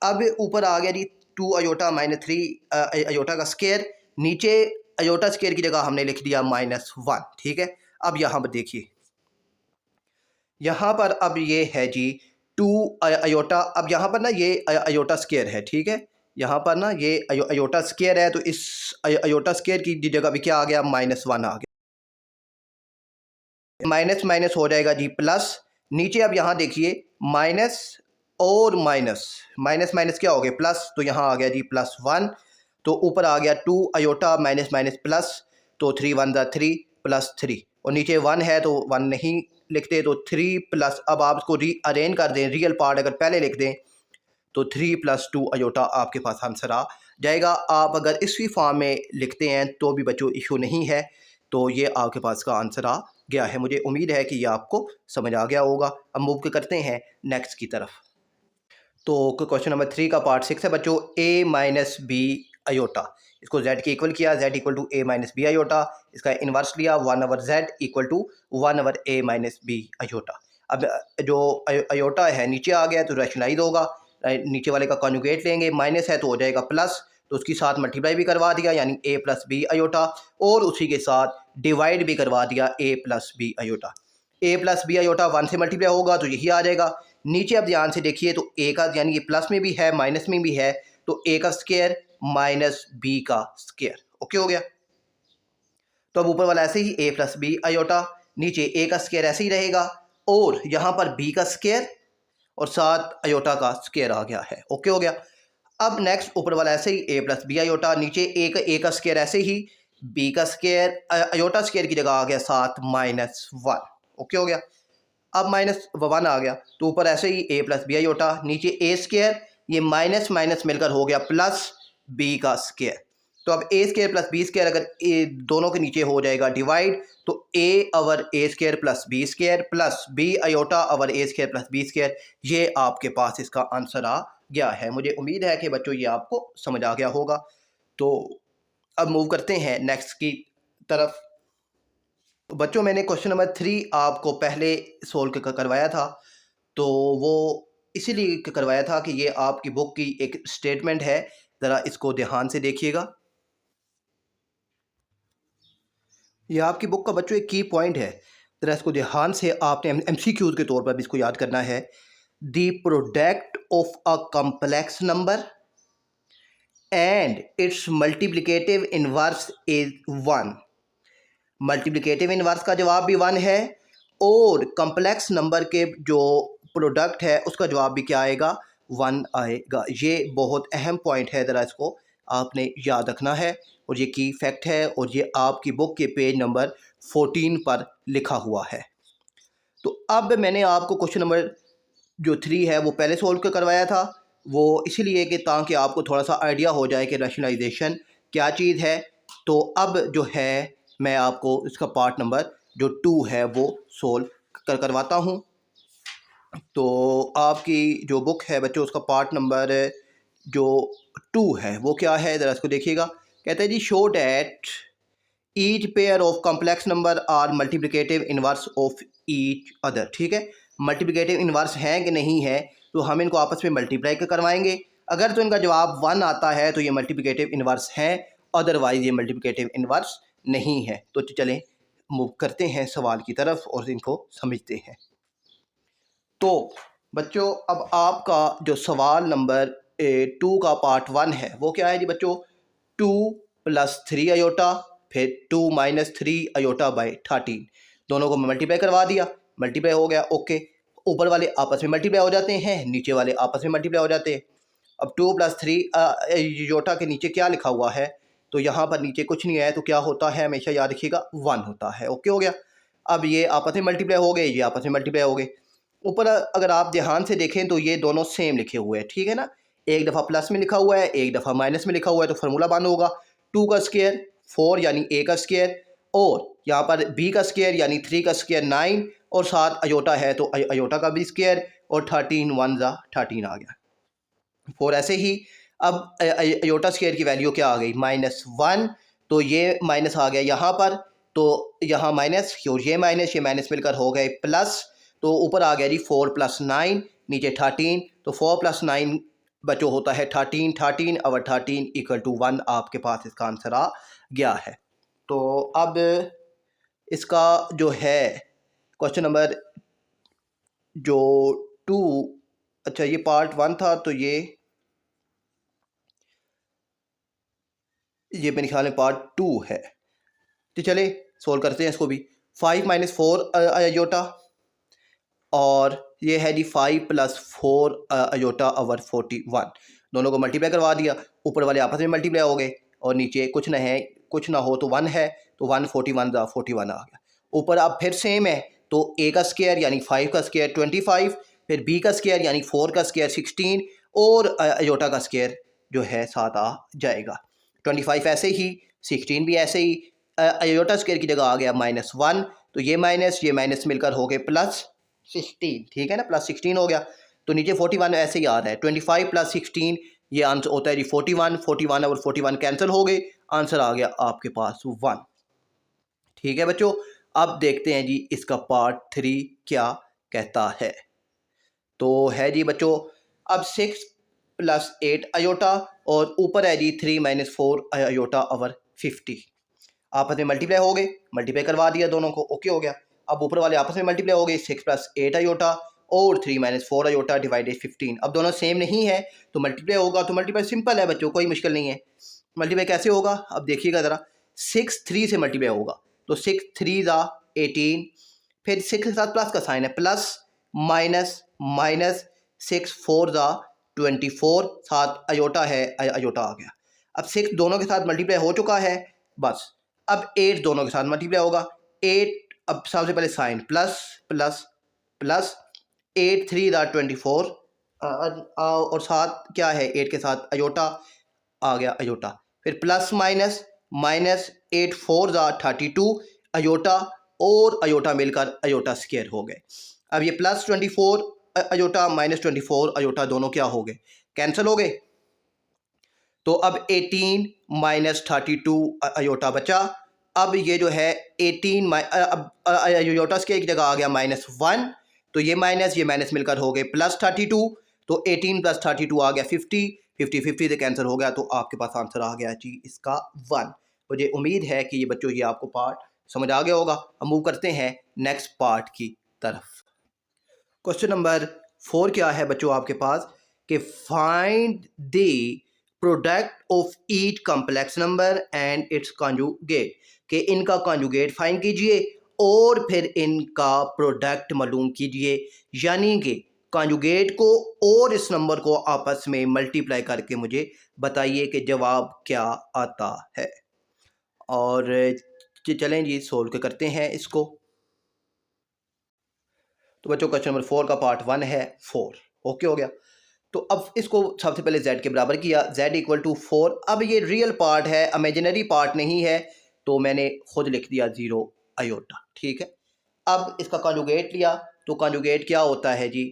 अब ऊपर आ गया जी 2 अयोटा माइनस 3 अयोटा का स्क्वायर, नीचे अयोटा स्क्वायर की जगह हमने लिख दिया -1, ठीक है। अब यहाँ पर देखिए, यहाँ पर अब ये है जी 2 अयोटा। अब यहाँ पर ना ये अयोटा स्क्वायर है, ठीक है। यहाँ पर ना ये अयोटा स्क्वायर है, तो इस अयोटा स्क्वायर की जगह भी क्या आ गया, -1 आ गया। माइनस माइनस हो जाएगा जी प्लस। नीचे अब यहाँ देखिए माइनस और माइनस, माइनस माइनस क्या हो गया प्लस, तो यहाँ आ गया जी +1। तो ऊपर आ गया 2 अयोटा माइनस माइनस प्लस, तो 3 1 ज़ा 3 प्लस 3, और नीचे 1 है तो 1 नहीं लिखते, तो 3 प्लस। अब आप इसको रीअरेंज कर दें, रियल पार्ट अगर पहले लिख दें तो 3 + 2 अयोटा आपके पास आंसर आ जाएगा। आप अगर इसी फॉर्म में लिखते हैं तो भी बच्चों इशू नहीं है। तो ये आपके पास का आंसर आ गया है। मुझे उम्मीद है कि ये आपको समझ आ गया होगा। अब मूव करते हैं नेक्स्ट की तरफ। तो क्वेश्चन नंबर 3 का पार्ट 6 है बच्चों, a माइनस बी अयोटा। इसको z के इक्वल किया, z equal to a minus b iota. इसका इन्वर्स लिया, 1/z equal to 1/a minus b iota. अब जो अयोटा है नीचे आ गया तो रैशनलाइज होगा, नीचे वाले का कॉन्जुगेट लेंगे, माइनस है तो हो जाएगा प्लस, तो उसके साथ मल्टीप्लाई भी करवा दिया यानी a प्लस बी अयोटा, और उसी के साथ डिवाइड भी करवा दिया a plus b iota. a plus b iota 1 से मल्टीप्लाई होगा तो यही आ जाएगा। नीचे अब ध्यान से देखिए तो a का यानी ये प्लस में भी है माइनस में भी है, तो a का स्क्वायर माइनस b का स्क्वायर। ओके हो गया। तो अब ऊपर वाला ऐसे ही a प्लस बी अयोटा, नीचे a का स्क्वायर ऐसे ही रहेगा, और यहाँ पर b का स्क्वायर और साथ अयोटा का स्क्वायर आ गया है। ओके हो गया। अब नेक्स्ट ऊपर वाला ऐसे ही a प्लस बी अयोटा, नीचे a का स्क्वायर ऐसे ही, b का स्क्वायर अयोटा स्क्वायर की जगह आ गया साथ -1। ओके हो गया। अब -1 आ गया तो ऊपर ऐसे ही a प्लस बी अयोटा, नीचे a स्क्वायर, ये माइनस माइनस मिलकर हो गया प्लस b का स्क्वायर। तो अब a square plus b square अगर दोनों के नीचे हो जाएगा डिवाइड, तो a over a square plus b square plus b iota over a square plus b square, ये आपके पास इसका आंसर आ गया है। मुझे उम्मीद है कि बच्चों ये आपको समझ आ गया होगा। तो अब मूव करते हैं नेक्स्ट की तरफ। बच्चों मैंने क्वेश्चन नंबर 3 आपको पहले सोल्व करवाया था, तो वो इसीलिए करवाया था कि ये आपकी बुक की एक स्टेटमेंट है, ज़रा इसको ध्यान से देखिएगा। ये आपकी बुक का बच्चों एक की पॉइंट है, ज़रा इसको ध्यान से आपने MCQs के तौर पर भी इसको याद करना है। The product of a complex number and it's multiplicative inverse is 1। Multiplicative inverse का जवाब भी 1 है, और कॉम्प्लेक्स नंबर के जो प्रोडक्ट है उसका जवाब भी क्या आएगा, 1 आएगा। ये बहुत अहम पॉइंट है, ज़रा इसको आपने याद रखना है, और ये की फैक्ट है, और ये आपकी बुक के पेज नंबर 14 पर लिखा हुआ है। तो अब मैंने आपको क्वेश्चन नंबर जो 3 है वो पहले सोल्व करवाया था, वो इसीलिए कि ताकि आपको थोड़ा सा आइडिया हो जाए कि रैशनलाइजेशन क्या चीज़ है। तो अब जो है मैं आपको इसका पार्ट नंबर जो 2 है वो सोल्व करवाता हूँ। तो आपकी जो बुक है बच्चों उसका पार्ट नंबर जो 2 है वो क्या है, ज़रा इसको देखिएगा। कहते हैं जी, show that each pair of complex number are multiplicative inverse of each other. ठीक है, मल्टीप्लिकेटिव इनवर्स हैं कि नहीं है, तो हम इनको आपस में मल्टीप्लाई करवाएंगे। अगर तो इनका जवाब 1 आता है तो ये मल्टीप्लिकेटिव इनवर्स हैं, अदरवाइज ये मल्टीप्लिकेटिव इनवर्स नहीं है। तो चलें मूव करते हैं सवाल की तरफ और इनको समझते हैं। तो बच्चों अब आपका जो सवाल नंबर 2 का पार्ट 1 है वो क्या है जी बच्चों, 2 + 3 अयोटा फिर 2 - 3 अयोटा बाई 13, दोनों को मल्टीप्लाई करवा दिया, मल्टीप्लाई हो गया। ओके, ऊपर वाले आपस में मल्टीप्लाई हो जाते हैं, नीचे वाले आपस में मल्टीप्लाई हो जाते हैं। अब 2 + 3 अयोटा के नीचे क्या लिखा हुआ है, तो यहाँ पर नीचे कुछ नहीं है, तो क्या होता है हमेशा याद रखिएगा 1 होता है। ओके हो गया। अब ये आपस में मल्टीप्लाई हो गए, ये आपस में मल्टीप्लाई हो गए। ऊपर अगर आप ध्यान से देखें तो ये दोनों सेम लिखे हुए हैं, ठीक है ना। एक दफ़ा प्लस में लिखा हुआ है, एक दफ़ा माइनस में लिखा हुआ है, तो फार्मूला बंद होगा। 2 का स्क्वायर 4 यानी a का स्क्वायर, और यहाँ पर b का स्क्वायर यानी 3 का स्क्वायर 9, और साथ अयोटा है तो अयोटा का भी स्क्वायर, और 13 1 ज़ा 13 आ गया 4। ऐसे ही अब अयोटा स्क्वायर की वैल्यू क्या आ गई, -1, तो ये माइनस आ गया यहाँ पर, तो यहाँ माइनस और ये माइनस मिलकर हो गए प्लस, तो ऊपर आ गया जी 4 + 9, नीचे 13, तो 4 + 9 बच्चों होता है 13, 13 ओवर 13 = 1, आपके पास इसका आंसर आ गया है। तो अब इसका जो है क्वेश्चन नंबर जो 2, अच्छा ये पार्ट 1 था, तो ये मेरे ख्याल में पार्ट 2 है। तो चले सोल्व करते हैं इसको भी। 5 - 4 अयोटा, और ये है जी 5 + 4 अयोटा ओवर 41, दोनों को मल्टीप्लाई करवा दिया, ऊपर वाले आपस में मल्टीप्लाई हो गए, और नीचे कुछ ना हो तो 1 है, तो 1 41 ज़ा 41 आ गया। ऊपर अब फिर सेम है, तो a का स्क्वायर यानी 5 का स्क्वायर 25, फिर b का स्क्वायर यानी 4 का स्क्वायर 16, और अयोटा का स्केयर जो है साथ आ जाएगा। 25 ऐसे ही, 16 भी ऐसे ही, अयोटा स्केयर की जगह आ गया -1, तो ये माइनस मिलकर हो गए +16, ठीक है ना, +16 हो गया। तो नीचे 41 ऐसे ही आ रहा है, 25 + 16 ये आंसर होता है जी 41, 41 और 41 कैंसिल हो गए, आंसर आ गया आपके पास 1। ठीक है बच्चों, अब देखते हैं जी इसका पार्ट 3 क्या कहता है। तो है जी बच्चों, अब 6 + 8 अयोटा और ऊपर है जी 3 - 4 अयोटा ओवर 50, आपस में मल्टीप्लाई हो गए, मल्टीप्लाई करवा दिया दोनों को, ओके हो गया। अब ऊपर वाले आपस में मल्टीप्लाई हो गए, 6 + 8 अयोटा और 3 - 4 अयोटा डिवाइडेड 15। अब दोनों सेम नहीं है तो मल्टीप्लाई होगा, तो मल्टीप्लाई सिंपल है बच्चों, कोई मुश्किल नहीं है। मल्टीप्लाई कैसे होगा अब देखिएगा ज़रा, 6 3 से मल्टीप्लाई होगा, तो 6 3 ज़ा 18, फिर 6 के साथ प्लस का साइन है, प्लस माइनस माइनस, 6 4 ज़ा 24, साथ अयोटा है, अयोटा आ गया। अब 6 दोनों के साथ मल्टीप्लाई हो चुका है, बस अब 8 दोनों के साथ मल्टीप्लाई होगा, 8, अब सबसे पहले साइन प्लस प्लस प्लस, 8 3 ज़ा 24, और साथ क्या है 8 के साथ अयोटा आ गया, अयोटा, फिर प्लस माइनस माइनस, 8 4 ज़ा 32 अयोटा और अयोटा मिलकर अयोटा स्क्वायर हो गए। अब ये +24 अयोटा -24 अयोटा दोनों क्या हो गए, कैंसिल हो गए। तो अब 18 - 32 अयोटा बचा। अब ये जो है 18 अब अयोटा स्क्वायर की जगह आ गया -1, तो ये माइनस मिलकर हो गए +32, तो 18 + 32 आ गया 50, 50 50 से कैंसिल हो गया, तो आपके पास आंसर आ गया जी इसका 1। मुझे उम्मीद है कि ये बच्चों ये आपको पार्ट समझ आ गया होगा। हम मूव करते हैं नेक्स्ट पार्ट की तरफ। क्वेश्चन नंबर 4 क्या है बच्चों आपके पास कि find the product of each complex number and it's conjugate, कि इनका कॉन्जुगेट फाइंड कीजिए और फिर इनका प्रोडक्ट मालूम कीजिए, यानी कि कॉन्जुगेट को और इस नंबर को आपस में मल्टीप्लाई करके मुझे बताइए कि जवाब क्या आता है। और चलें जी सोल्व करते हैं इसको। तो बच्चों क्वेश्चन नंबर 4 का पार्ट 1 है 4, ओके हो गया। तो अब इसको सबसे पहले z के बराबर किया, z = 4। अब ये रियल पार्ट है, इमेजिनरी पार्ट नहीं है, तो मैंने खुद लिख दिया 0 अयोटा, ठीक है। अब इसका कॉन्जुगेट लिया, तो कॉन्जुगेट क्या होता है जी,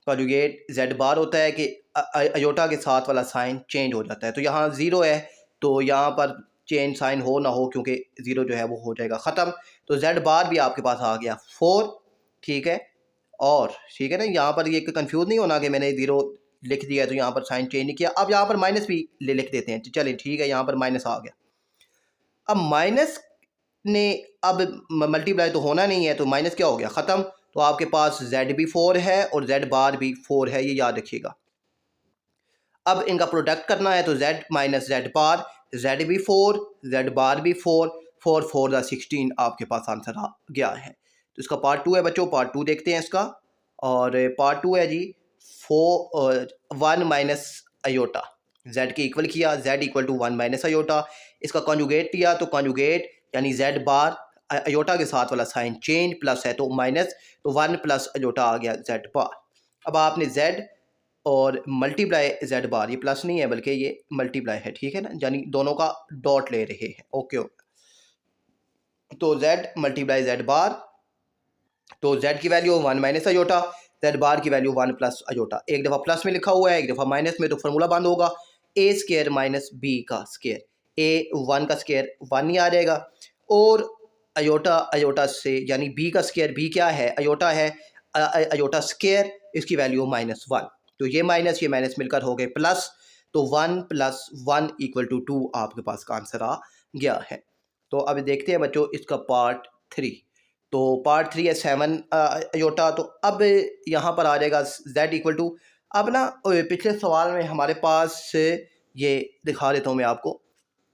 कॉन्जुगेट z बार होता है कि अयोटा के साथ वाला साइन चेंज हो जाता है। तो यहाँ 0 है, तो यहाँ पर चेंज साइन हो ना हो, क्योंकि 0 जो है वो हो जाएगा ख़त्म, तो z बार भी आपके पास आ गया 4, ठीक है। और ठीक है ना, यहाँ पर ये कंफ्यूज नहीं होना कि मैंने 0 लिख दिया है तो यहाँ पर साइन चेंज नहीं किया। अब यहाँ पर माइनस भी लिख देते हैं, चलिए ठीक है, यहाँ पर माइनस आ गया। अब माइनस ने अब मल्टीप्लाई तो होना नहीं है, तो माइनस क्या हो गया, ख़त्म। तो आपके पास z भी 4 है और z बार भी 4 है, ये याद रखिएगा। अब इनका प्रोडक्ट करना है, तो z - z बार, z भी 4, z बार भी 4, 4 4 ज़ा 16 आपके पास आंसर आ गया है। तो इसका पार्ट 2 है बच्चों, पार्ट 2 देखते हैं इसका। और पार्ट 2 है जी 1 - अयोटा, z के इक्वल किया, z = 1 - अयोटा। इसका कॉन्जुगेट लिया, तो कॉन्जुगेट यानी z बार, अयोटा के साथ वाला साइन चेंज, प्लस है तो माइनस, तो 1 + अयोटा आ गया z बार। अब आपने z और मल्टीप्लाई z बार, ये प्लस नहीं है बल्कि ये मल्टीप्लाई है, ठीक है ना, यानी दोनों का डॉट ले रहे हैं, ओके। तो z × z बार, तो z की वैल्यू 1 - अयोटा, z बार की वैल्यू 1 + अयोटा। एक दफ़ा प्लस में लिखा हुआ है, एक दफ़ा माइनस में, तो फार्मूला बंद होगा, a² - b का स्क्वायर, a 1 का स्क्वायर 1 ही आ जाएगा, और अयोटा अयोटा से यानी b का स्क्वायर, b क्या है, अयोटा है, अयोटा स्क्वायर, इसकी वैल्यू -1, तो ये माइनस मिलकर हो गए प्लस, तो 1 + 1 = 2 आपके पास का आंसर आ गया है। तो अब देखते हैं बच्चों इसका पार्ट 3। तो पार्ट 3 है 7 अयोटा। तो अब यहाँ पर आ जाएगा z = अब ना पिछले सवाल में हमारे पास ये दिखा देता हूँ मैं आपको,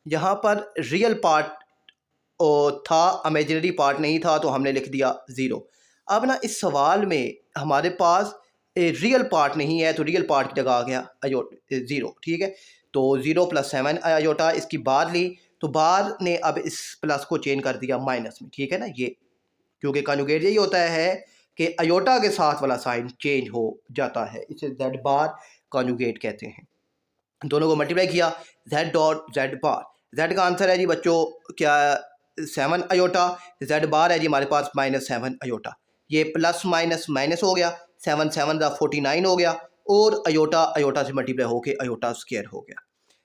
यहाँ पर रियल पार्ट था, इमेजिनरी पार्ट नहीं था, तो हमने लिख दिया 0। अब ना इस सवाल में हमारे पास रियल पार्ट नहीं है, तो रियल पार्ट की जगह आ गया 0, ठीक है। तो 0 + 7 अयोटा, इसकी बार ली, तो बार ने अब इस प्लस को चेंज कर दिया माइनस में, ठीक है ना, ये क्योंकि कॉन्जुगेट यही होता है कि अयोटा के साथ वाला साइन चेंज हो जाता है, इसे z बार कॉन्जुगेट कहते हैं। दोनों को मल्टीप्लाई किया, z डॉट z बार, z का आंसर है जी बच्चों क्या 7 अयोटा, z बार है जी हमारे पास -7 अयोटा। ये प्लस माइनस माइनस हो गया, 7 7 का 49 हो गया, और अयोटा अयोटा से मल्टीप्लाई होके अयोटा स्क्वायर हो गया।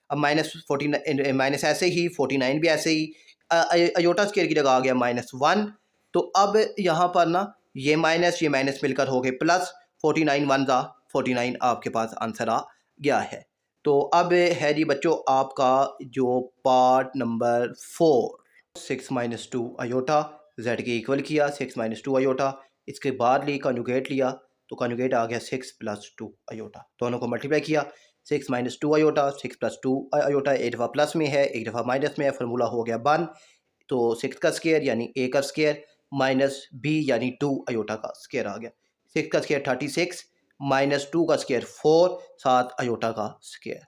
अब -49 माइनस ऐसे ही 49 भी ऐसे ही, अयोटा स्क्वायर की जगह आ गया -1। तो अब यहाँ पर ना ये माइनस मिलकर हो गए प्लस, 49 1 का 49 आपके पास आंसर आ गया है। तो अब है जी बच्चों आपका जो पार्ट नंबर 4, 6 - 2 अयोटा, z के इक्वल किया 6 - 2 अयोटा, इसके बाद ली कॉन्जुगेट लिया, तो कॉन्जुगेट आ गया 6 + 2 अयोटा। दोनों को मल्टीप्लाई किया, 6 - 2 अयोटा, 6 + 2 अयोटा, एक दफ़ा प्लस में है एक दफ़ा माइनस में है, फार्मूला हो गया 1। तो 6 का स्क्वायर यानी a का स्क्वायर माइनस b यानी 2 अयोटा का स्क्वायर आ गया। 6 का स्क्वायर 36 माइनस 2 का स्क्वायर 4, 7 अयोटा का स्क्वायर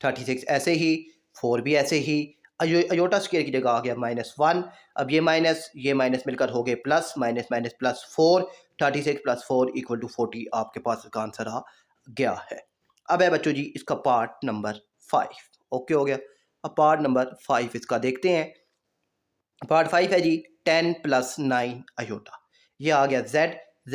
36 ऐसे ही, 4 भी ऐसे ही, अयोटा स्क्वायर की जगह आ गया -1। अब ये माइनस मिलकर हो गए प्लस, माइनस माइनस प्लस 4, 36 + 4 = 40 आपके पास इसका आंसर आ गया है। अब है बच्चों जी इसका पार्ट नंबर 5, ओके हो गया। अब पार्ट नंबर 5 इसका देखते हैं। पार्ट 5 है जी 10 + 9 अयोटा। ये आ गया z =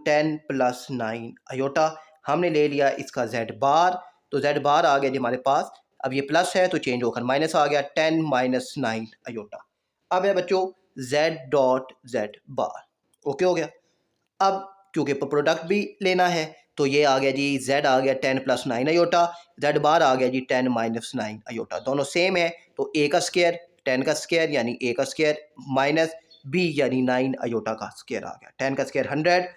10 + 9 अयोटा। हमने ले लिया इसका z बार, तो z बार आ गया जी हमारे पास। अब ये प्लस है तो चेंज होकर माइनस आ गया, 10 - 9 अयोटा। अब है बच्चों z डॉट z बार, ओके हो गया। अब क्योंकि प्रोडक्ट भी लेना है तो ये आ गया जी z आ गया 10 + 9 अयोटा, z बार आ गया जी 10 - 9 अयोटा। दोनों सेम है, तो a का स्क्वायर 10 का स्क्वायर यानी a का स्क्वायर माइनस b यानी 9 अयोटा का स्क्वायर आ गया। 10 का स्क्वायर 100,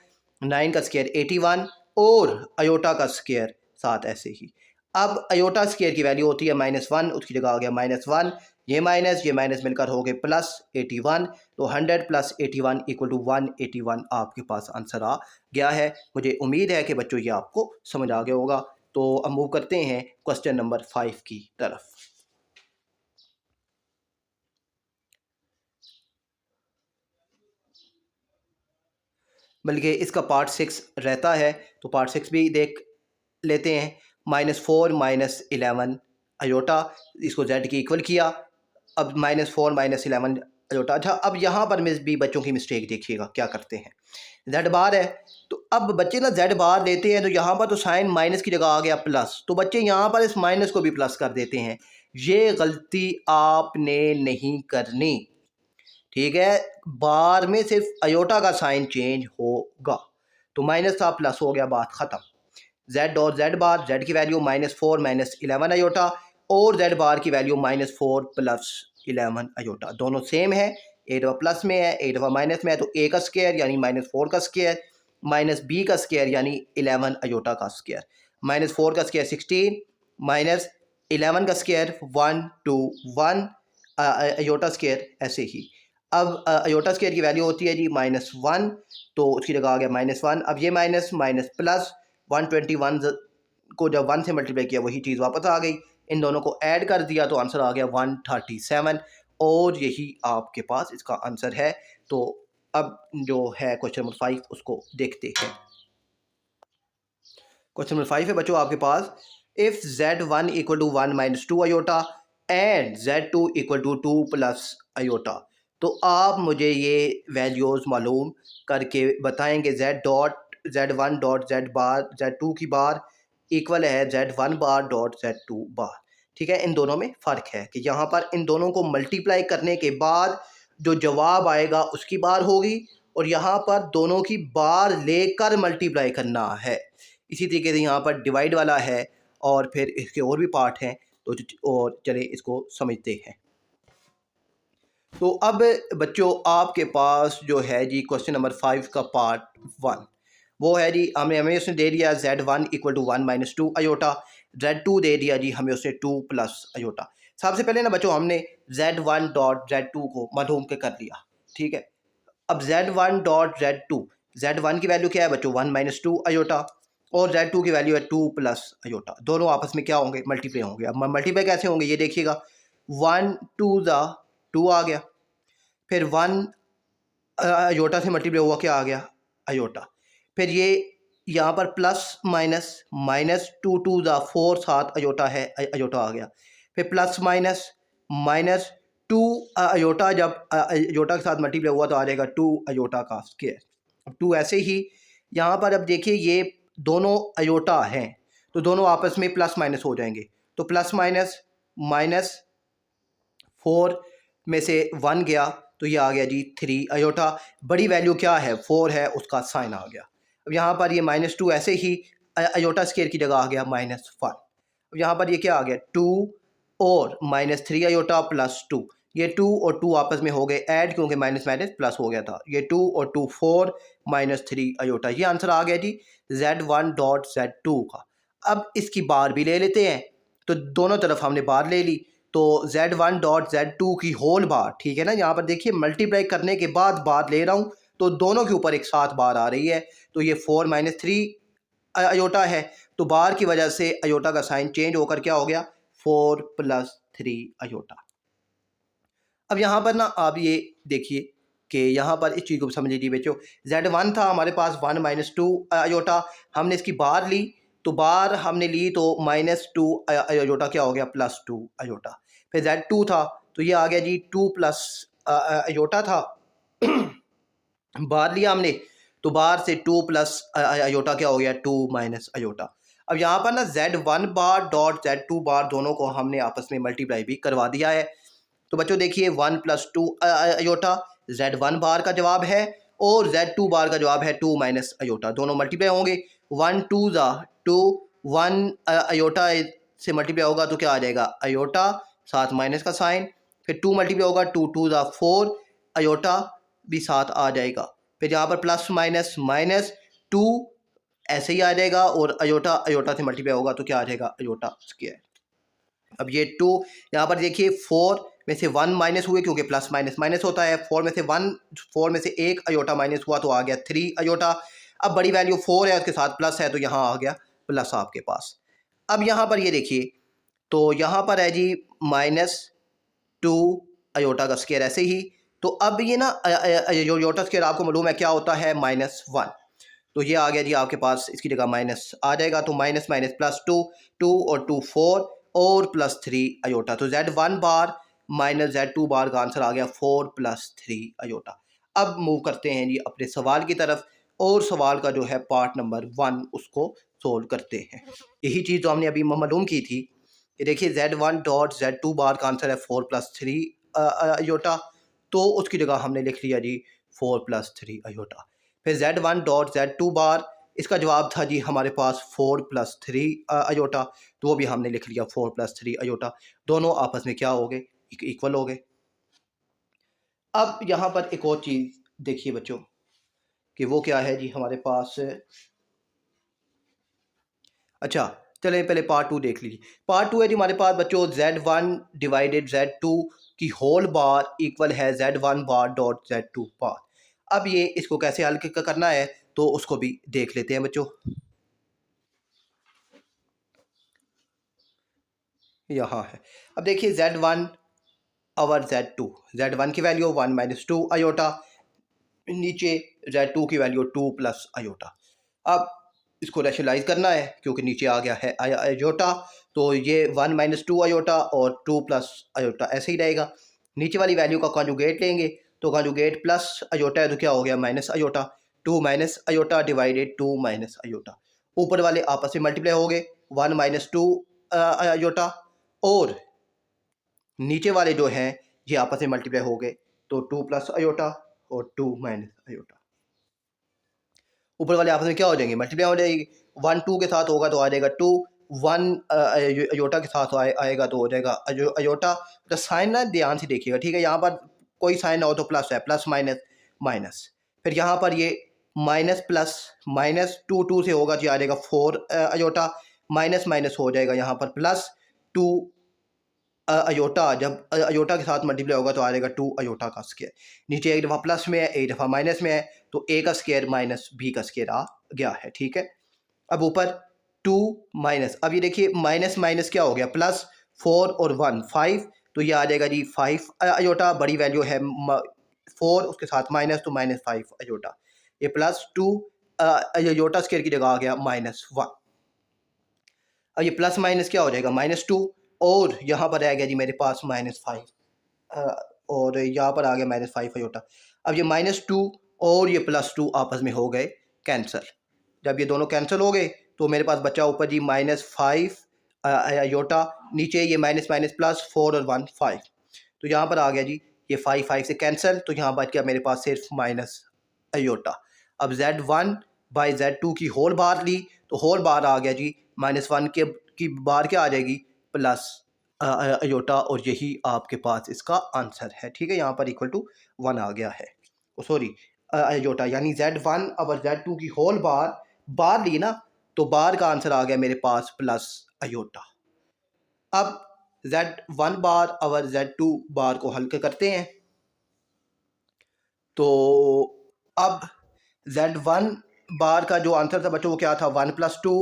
9 का स्क्वायर 81 और अयोटा का स्क्वायर 7 ऐसे ही। अब अयोटा स्क्वायर की वैल्यू होती है -1, उसकी जगह आ गया -1, ये माइनस मिलकर हो गए प्लस 81, तो 100 + 81 = 181 आपके पास आंसर आ गया है। मुझे उम्मीद है कि बच्चों ये आपको समझ आ गया होगा। तो अब मूव करते हैं क्वेश्चन नंबर 5 की तरफ। बल्कि इसका पार्ट 6 रहता है, तो पार्ट 6 भी देख लेते हैं। -4 - 11 अयोटा, इसको z की इक्वल किया। अब -4 - 11 अयोटा। अच्छा, अब यहाँ पर मिस भी बच्चों की मिस्टेक देखिएगा क्या करते हैं। z बार है, तो अब बच्चे ना z बार लेते हैं, तो यहाँ पर तो साइन माइनस की जगह आ गया प्लस, तो बच्चे यहाँ पर इस माइनस को भी प्लस कर देते हैं। ये गलती आपने नहीं करनी, ठीक है। बार में सिर्फ अयोटा का साइन चेंज होगा, तो माइनस था प्लस हो गया, बात ख़त्म। z और z बार, z की वैल्यू -4 - 11 अयोटा, और z बार की वैल्यू -4 + 11 अयोटा। दोनों सेम है, एक दफ़ा प्लस में है एक दफ़ा माइनस में है, तो a का स्क्वायर यानी -4 का स्क्वायर माइनस b का स्क्वायर यानी 11 अयोटा का स्क्वायर। -4 का स्क्वायर 16 माइनस 11 का स्क्वायर 121 अयोटा स्क्वायर ऐसे ही। अब अयोटा स्क्वायर की वैल्यू होती है जी -1, तो उसकी जगह आ गया -1। अब ये माइनस माइनस प्लस 121 को जब 1 से मल्टीप्लाई किया वही चीज़ वापस आ गई, इन दोनों को ऐड कर दिया तो आंसर आ गया 137, और यही आपके पास इसका आंसर है। तो अब जो है क्वेश्चन नंबर 5 उसको देखते हैं। क्वेश्चन नंबर 5 है बच्चों आपके पास, if z1 = 1 - 2 iota and z2 = 2 + iota, तो आप मुझे ये वैल्यूज़ मालूम करके बताएंगे। z1 डॉट z बार z2 की बार इक्वल है z1 बार डॉट z2 बार, ठीक है। इन दोनों में फ़र्क है कि यहाँ पर इन दोनों को मल्टीप्लाई करने के बाद जो जवाब आएगा उसकी बार होगी, और यहाँ पर दोनों की बार लेकर मल्टीप्लाई करना है। इसी तरीके से यहाँ पर डिवाइड वाला है, और फिर इसके और भी पार्ट हैं, तो और चले इसको समझते हैं। तो अब बच्चों आपके पास जो है जी क्वेश्चन नंबर 5 का पार्ट 1, वो है जी हमें उसने दे दिया z1 = 1 - 2 अयोटा, z2 दे दिया जी हमें उसने 2 + अयोटा। सबसे पहले ना बच्चों हमने z1 डॉट z2 को मालूम के कर लिया, ठीक है। अब z1 डॉट z2, z1 की वैल्यू क्या है बच्चों 1 - 2 अयोटा, और z2 की वैल्यू है 2 + अयोटा। दोनों आपस में क्या होंगे, मल्टीप्लाई होंगे। अब मल्टीप्लाई कैसे होंगे ये देखिएगा, 1 2 2 आ गया, फिर 1 अयोटा से मल्टीप्लाई हुआ क्या आ गया, अयोटा। फिर ये यहाँ पर plus minus, minus two two ज़ा फोर, सात अयोटा है, अयोटा आ गया। फिर plus minus, minus two iota, जब अयोटा के साथ मल्टीप्लाई हुआ तो आ जाएगा टू अयोटा का स्क्वायर। अब टू ऐसे ही यहाँ पर अब देखिए ये दोनों अयोटा हैं तो दोनों आपस में प्लस माइनस हो जाएंगे, तो प्लस माइनस, माइनस फोर में से वन गया तो ये आ गया जी थ्री अयोटा। बड़ी वैल्यू क्या है, फोर है, उसका साइन आ गया। अब यहाँ पर ये माइनस टू ऐसे ही अयोटा स्केयर की जगह आ गया माइनस वन। अब यहाँ पर ये क्या आ गया, टू और minus three iota plus two, ये टू और टू आपस में हो गए ऐड क्योंकि माइनस माइनस प्लस हो गया था। ये टू और two four, minus three iota, ये आंसर आ गया जी Z1.Z2 का। अब इसकी बार भी ले लेते हैं, तो दोनों तरफ हमने बार ले ली, तो Z1.Z2 की होल बार, ठीक है ना। यहाँ पर देखिए मल्टीप्लाई करने के बाद बार ले रहा हूँ तो दोनों के ऊपर एक साथ बार आ रही है, तो ये फोर माइनस थ्री अयोटा है, तो बार की वजह से अयोटा का साइन चेंज होकर क्या हो गया, फोर प्लस थ्री अयोटा। अब यहाँ पर ना आप ये देखिए कि यहाँ पर इस चीज़ को समझ लीजिए बच्चों, Z1 था हमारे पास वन माइनस टू अयोटा, हमने इसकी बार ली, तो बार हमने ली तो माइनस टू अयोटा क्या हो गया, प्लस टू अयोटा। फिर Z2 था तो ये आ गया जी टू प्लस अयोटा था बार लिया हमने, तो बार से टू प्लस अयोटा क्या हो गया, टू माइनस अयोटा। अब यहाँ पर ना Z1 बार डॉट Z2 बार दोनों को हमने आपस में मल्टीप्लाई भी करवा दिया है। तो बच्चों देखिए one plus two aorta Z1 बार का जवाब है और Z2 बार का जवाब है टू माइनस अयोटा, दोनों मल्टीप्लाई होंगे। वन टू ज़ा टू, वन अयोटा से मल्टीप्लाई होगा तो क्या आ जाएगा, अयोटा, साथ माइनस का साइन, फिर टू मल्टीप्लाई होगा, टू टू ज़ा फोर, अयोटा भी साथ आ जाएगा। फिर यहाँ पर प्लस माइनस माइनस टू ऐसे ही आ जाएगा और अयोटा अयोटा से मल्टीप्लाई होगा तो क्या आ जाएगा, अयोटा स्क्वायर। अब ये टू यहाँ पर देखिए फोर में से वन माइनस हुए क्योंकि प्लस माइनस माइनस होता है, फोर में से वन, फोर में से एक अयोटा माइनस हुआ तो आ गया थ्री अयोटा। अब बड़ी वैल्यू फोर है उसके साथ प्लस है तो यहाँ आ गया प्लस आपके पास। अब यहाँ पर ये देखिए तो यहाँ पर है जी माइनस टू अयोटा का स्क्वायर ऐसे ही, तो अब ये ना अयोटा स्क्वायर आपको मालूम है क्या होता है, माइनस वन, तो ये आ गया जी आपके पास, इसकी जगह माइनस आ जाएगा, तो minus minus plus two, two और टू फोर और प्लस थ्री अयोटा, तो Z1 बार माइनस Z2 बार का आंसर आ गया फोर प्लस थ्री अयोटा। अब मूव करते हैं जी अपने सवाल की तरफ और सवाल का जो है पार्ट नंबर वन उसको सोल्व करते हैं। यही चीज़ तो हमने अभी मालूम की थी। ये देखिए Z1.Z2 बार का आंसर है फोर प्लस थ्री अयोटा, तो उसकी जगह हमने लिख लिया जी फोर प्लस थ्री अयोटा। फिर Z1.Z2 बार, इसका जवाब था जी हमारे पास फोर प्लस थ्री अयोटा, तो वो भी हमने लिख लिया फोर प्लस थ्री अयोटा, दोनों आपस में क्या हो गए, इक्वल हो गए। अब यहाँ पर एक और चीज़ देखिए बच्चों कि वो क्या है जी हमारे पास, अच्छा चले पहले पार्ट टू देख लीजिए। पार्ट टू है जी हमारे पास बच्चों Z1 डिवाइडेड Z2 की होल बार इक्वल है Z1 बार डॉट Z2 बार। अब ये इसको कैसे हल करना है तो उसको भी देख लेते हैं बच्चों। यहाँ है, अब देखिए Z1 और Z2, Z1 की value one minus two aorta, नीचे Z2 की वैल्यू टू प्लस अयोटा। अब इसको रैशनलाइज करना है क्योंकि नीचे आ गया है अयोटा, तो ये वन माइनस टू अयोटा और टू प्लस अयोटा ऐसे ही रहेगा। नीचे वाली वैल्यू का कॉन्जुगेट लेंगे तो कॉन्जुगेट प्लस अयोटा है तो क्या हो गया, minus iota, two minus iota divided two minus iota. ऊपर वाले आपस में मल्टीप्लाई हो गए, वन माइनस टू अयोटा, और नीचे वाले जो हैं ये आपस में मल्टीप्लाई हो गए तो टू प्लस अयोटा और टू माइनस अयोटा। ऊपर वाले आपस में क्या हो जाएंगे, मल्टीप्लाई हो जाएगी, वन टू के साथ होगा तो आ जाएगा टू, वन अयोटा के साथ आएगा तो हो जाएगा अयोटा। तो साइन ना ध्यान से देखिएगा, ठीक है, यहाँ पर कोई साइन ना हो तो प्लस है, प्लस माइनस माइनस, फिर यहाँ पर ये minus plus minus two, two से होगा जी आ जाएगा फोर अयोटा, माइनस माइनस हो जाएगा यहाँ पर प्लस टू अयोटा, जब अयोटा के साथ मल्टीप्लाई होगा तो आ जाएगा टू अयोटा का स्क्वायर। नीचे एक दफ़ा प्लस में है एक दफ़ा माइनस में है तो ए का स्क्वायर माइनस बी का स्क्वायर आ गया है, ठीक है। अब ऊपर टू माइनस, अब ये देखिए माइनस माइनस क्या हो गया, प्लस फोर और वन फाइव, तो ये आ जाएगा जी फाइव अयोटा, बड़ी वैल्यू है फोर उसके साथ माइनस तो माइनस फाइव अयोटा। ये प्लस टू अयोटा स्क्वायर की जगह आ गया -1। अब ये प्लस माइनस क्या हो जाएगा -2, और यहाँ पर आ गया जी मेरे पास -5, और यहाँ पर आ गया -5 अयोटा। अब ये -2 और ये +2 आपस में हो गए कैंसिल। जब ये दोनों कैंसिल हो गए तो मेरे पास बचा ऊपर जी -5 अयोटा, नीचे ये माइनस माइनस प्लस 4 और 1 5। तो यहाँ पर आ गया जी ये 5 से कैंसिल, तो यहाँ बच गया मेरे पास सिर्फ माइनस अयोटा। अब Z1 बाई Z2 की होल बार ली तो होल बार आ गया जी -1 की बार क्या आ जाएगी प्लस अयोटा, और यही आपके पास इसका आंसर है। ठीक है, यहाँ पर इक्वल टू 1 आ गया है, सॉरी अयोटा, यानी Z1 और Z2 की होल बार ली ना, तो बार का आंसर आ गया मेरे पास प्लस अयोटा। अब Z1 बार और Z2 बार को हल करते हैं। तो अब Z1 बार का जो आंसर था बच्चों वो क्या था 1 + 2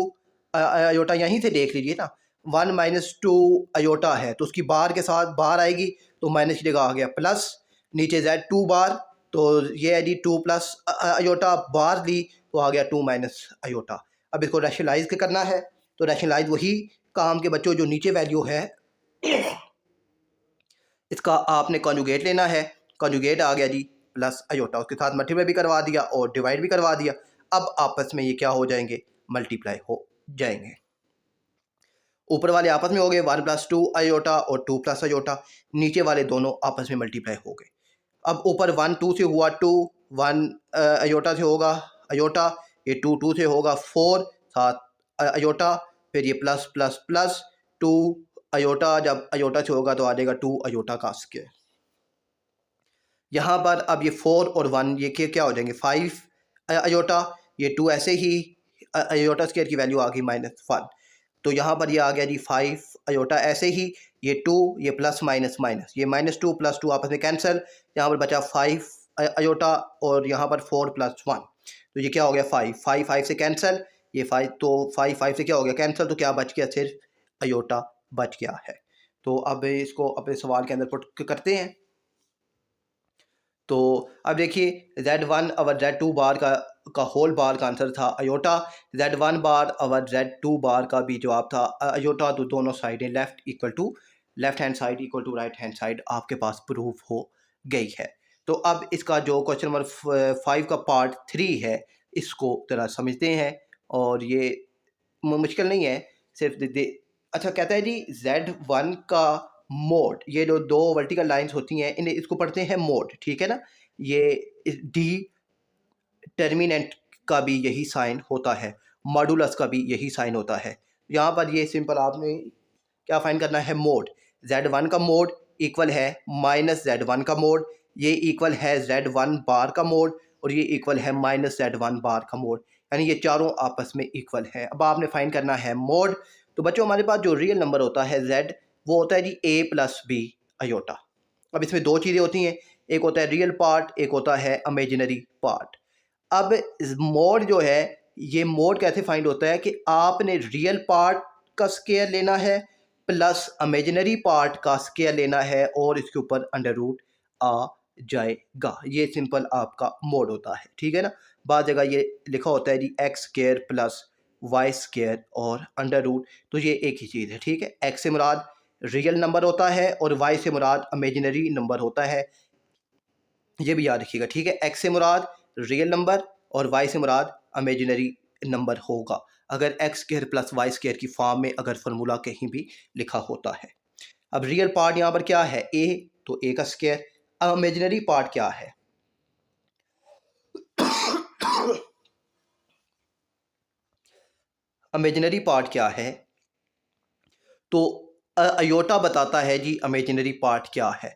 अयोटा, यहीं से देख लीजिए ना 1 - 2 अयोटा है तो उसकी बार के साथ बार आएगी तो माइनस की जगह आ गया प्लस, नीचे Z2 बार तो ये है जी 2 प्लस अयोटा, बार ली तो आ गया 2 माइनस अयोटा। अब इसको रैशनलाइज करना है तो रैशनलाइज वही काम के बच्चों जो नीचे वैल्यू है इसका आपने कॉन्जुगेट लेना है। कॉन्जुगेट आ गया जी प्लस अयोटा, उसके साथ मल्टीप्लाई भी करवा दिया और डिवाइड भी करवा दिया। अब आपस में ये क्या हो जाएंगे मल्टीप्लाई हो जाएंगे। ऊपर वाले आपस में हो गए 1 + 2 अयोटा और 2 प्लस अयोटा, नीचे वाले दोनों आपस में मल्टीप्लाई हो गए। अब ऊपर 1 2 से हुआ 2, 1 अयोटा से होगा अयोटा, ये 2 2 से होगा 4, साथ अयोटा, फिर ये प्लस प्लस प्लस 2 अयोटा, जब अयोटा से होगा तो आ जाएगा 2 अयोटा का स्क्वायर। यहाँ पर अब ये 4 और 1 ये क्या हो जाएंगे 5 अयोटा, ये 2 ऐसे ही अयोटा स्क्वायर की वैल्यू आ गई -1, तो यहाँ पर ये आ गया जी 5 अयोटा, ऐसे ही ये 2 ये प्लस माइनस माइनस, ये -2 + 2 आपस में कैंसिल, यहाँ पर बचा 5 अयोटा और यहाँ पर 4 + 1, तो ये क्या हो गया 5 5 से कैंसिल, ये 5 तो 5 5 से क्या हो गया कैंसिल, तो क्या बच गया सिर्फ अयोटा बच गया है। तो अब इसको अपने सवाल के अंदर पुट करते हैं। तो अब देखिए Z1 और Z2 बार का होल बार का आंसर था अयोटा, Z1 बार और Z2 बार का भी जवाब था अयोटा, तो दोनों साइडें left hand side equal to right hand side आपके पास प्रूफ हो गई है। तो अब इसका जो क्वेश्चन नंबर 5 का पार्ट 3 है इसको ज़रा समझते हैं, और ये मुश्किल नहीं है, सिर्फ अच्छा कहता है जी Z1 का मोड, ये जो दो वर्टिकल लाइंस होती हैं इन्हें इसको पढ़ते हैं मोड, ठीक है ना, ये डी टर्मिनेंट का भी यही साइन होता है, मॉडुलस का भी यही साइन होता है। यहाँ पर ये सिंपल आपने क्या फाइंड करना है मोड, Z1 का मोड इक्वल है -Z1 का मोड, ये इक्वल है Z1 बार का मोड, और ये इक्वल है -Z1 बार का मोड, यानी ये चारों आपस में इक्वल है। अब आपने फाइंड करना है मोड। तो बच्चों हमारे पास जो रियल नंबर होता है Z, वो होता है जी A + B अयोटा। अब इसमें दो चीज़ें होती हैं, एक होता है रियल पार्ट, एक होता है इमेजिनरी पार्ट। अब मोड जो है, ये मोड कैसे फाइंड होता है कि आपने रियल पार्ट का स्क्वायर लेना है प्लस इमेजिनरी पार्ट का स्क्वायर लेना है और इसके ऊपर अंडर रूट आ जाएगा। ये सिंपल आपका मोड होता है, ठीक है ना। बाद जगह ये लिखा होता है जी x² + y² और अंडर रूट, तो ये एक ही चीज़ है, ठीक है। x से मुराद रियल नंबर होता है और y से मुराद इमेजिनरी नंबर होता है, ये भी याद रखिएगा, ठीक है। x से मुराद रियल नंबर और y से मुराद इमेजिनरी नंबर होगा अगर x² + y² की फॉर्म में अगर फार्मूला कहीं भी लिखा होता है। अब रियल पार्ट यहाँ पर क्या है a, तो a का स्क्वायर। अब इमेजिनरी पार्ट क्या है इमेजिनरी पार्ट क्या है, तो अयोटा बताता है जी इमेजिनरी पार्ट क्या है।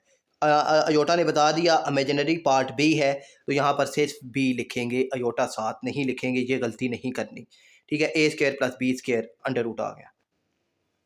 अयोटा ने बता दिया इमेजिनरी पार्ट बी है, तो यहाँ पर सिर्फ बी लिखेंगे, अयोटा साथ नहीं लिखेंगे, ये गलती नहीं करनी, ठीक है। a² + b² अंडर रूट आ गया।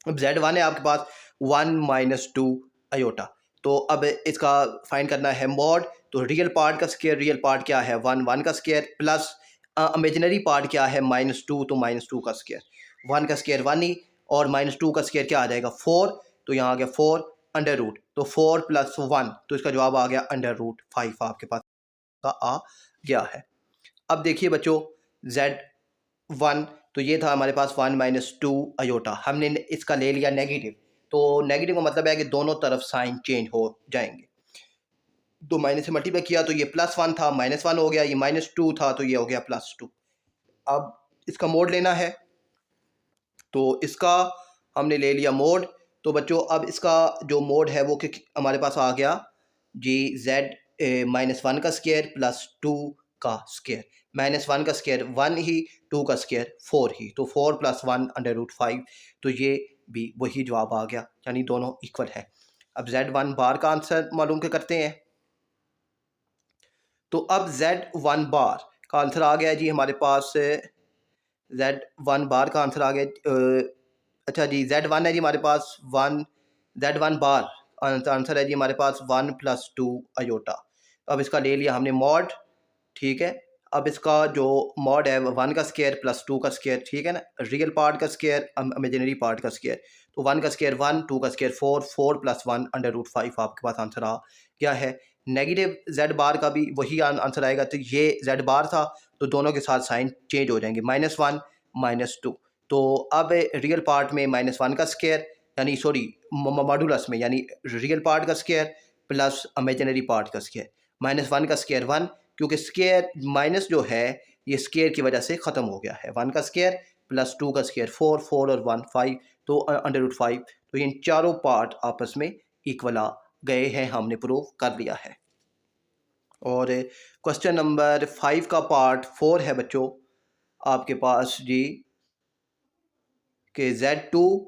अब Z1 है आपके पास 1 - 2 अयोटा, तो अब इसका फाइंड करना है मोड। तो रियल पार्ट का स्क्वायर, रियल पार्ट क्या है 1 1 का स्क्वायर, प्लस इमेजिनरी पार्ट क्या है -2, तो -2 का स्क्वायर, 1 का स्क्वायर 1 ही, और -2 का स्क्वायर क्या आ जाएगा 4, तो यहाँ आ गया 4 अंडर रूट, तो 4 + 1, तो इसका जवाब आ गया अंडर रूट 5 आपके पास का आ गया है। अब देखिए बच्चों Z1, तो ये था हमारे पास 1 माइनस 2 अयोटा, हमने इसका ले लिया नेगेटिव, तो नेगेटिव का मतलब है कि दोनों तरफ साइन चेंज हो जाएंगे। तो माइनस से मल्टीप्लाई किया तो ये +1 था, -1 हो गया, ये -2 था तो ये हो गया +2। अब इसका मोड लेना है, तो इसका हमने ले लिया मोड। तो बच्चों अब इसका जो मोड है वो हमारे पास आ गया जी, Z-1 का स्क्वायर प्लस 2 का स्क्वायर। -1 का स्क्वायर 1 ही, 2 का स्क्वायर 4 ही, तो 4 + 1 √5, तो ये भी वही जवाब आ गया, यानी दोनों इक्वल है। अब Z1 बार का आंसर मालूम करते हैं। तो अब Z1 बार का आंसर आ गया जी हमारे पास, Z1 बार का आंसर आ गया, अच्छा जी Z1 है जी हमारे पास 1, Z1 बार आंसर है जी हमारे पास 1 + 2 अयोटा। अब इसका ले लिया हमने मॉड, ठीक है। अब इसका जो मॉड है 1 का स्क्वायर प्लस 2 का स्क्वायर, ठीक है ना, रियल पार्ट का स्क्वायर, इमेजिनरी पार्ट का स्क्वायर। तो 1 का स्क्वायर 1, 2 का स्क्वायर 4, 4 + 1 √5 आपके पास आंसर आ गया है। नेगेटिव Z बार का भी वही आंसर आएगा, तो ये Z बार था तो दोनों के साथ साइन चेंज हो जाएंगे, -1 -2। तो अब रियल पार्ट में -1 का स्क्वायर, यानी सॉरी मॉडुलस में, यानी रियल पार्ट का स्क्वायर प्लस इमेजिनरी पार्ट का स्क्वायर। -1 का स्क्वायर 1, क्योंकि स्क्वायर माइनस जो है ये स्क्वायर की वजह से ख़त्म हो गया है। 1 का स्क्वायर प्लस 2 का स्क्वायर 4, 4 और 1 5, तो √5, तो इन चारों पार्ट आपस में इक्वल आ गए हैं, हमने प्रूव कर लिया है। और क्वेश्चन नंबर 5 का पार्ट 4 है बच्चों आपके पास जी, कि Z2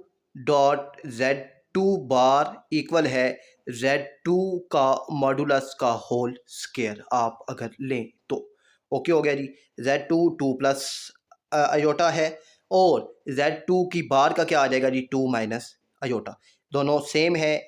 बार इक्वल है Z2 का मॉडुलस का होल स्क्वायर, आप अगर लें तो। ओके हो गया जी। Z2 2 प्लस अयोटा है, और Z2 की बार का क्या आ जाएगा जी, 2 माइनस अयोटा, दोनों सेम है,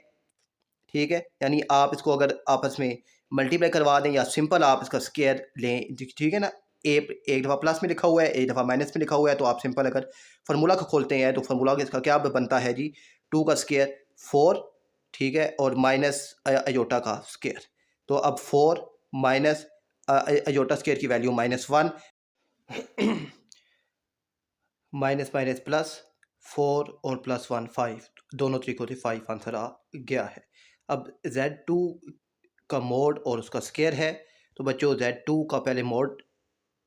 ठीक है। यानी आप इसको अगर आपस में मल्टीप्लाई करवा दें या सिंपल आप इसका स्क्वायर लें, ठीक है ना, एक दफ़ा प्लस में लिखा हुआ है, एक दफ़ा माइनस में लिखा हुआ है, तो आप सिंपल अगर फार्मूला को खोलते हैं तो फार्मूला इसका क्या बनता है जी, 2 का स्क्वायर 4, ठीक है, और माइनस अयोटा का स्क्वायर। तो अब 4 माइनस अयोटा स्क्वायर की वैल्यू -1, माइनस माइनस प्लस 4 और +1 5, दोनों तरीकों से 5 आंसर आ गया है। अब Z2 का मोड और उसका स्क्वायर है, तो बच्चों Z2 का पहले मोड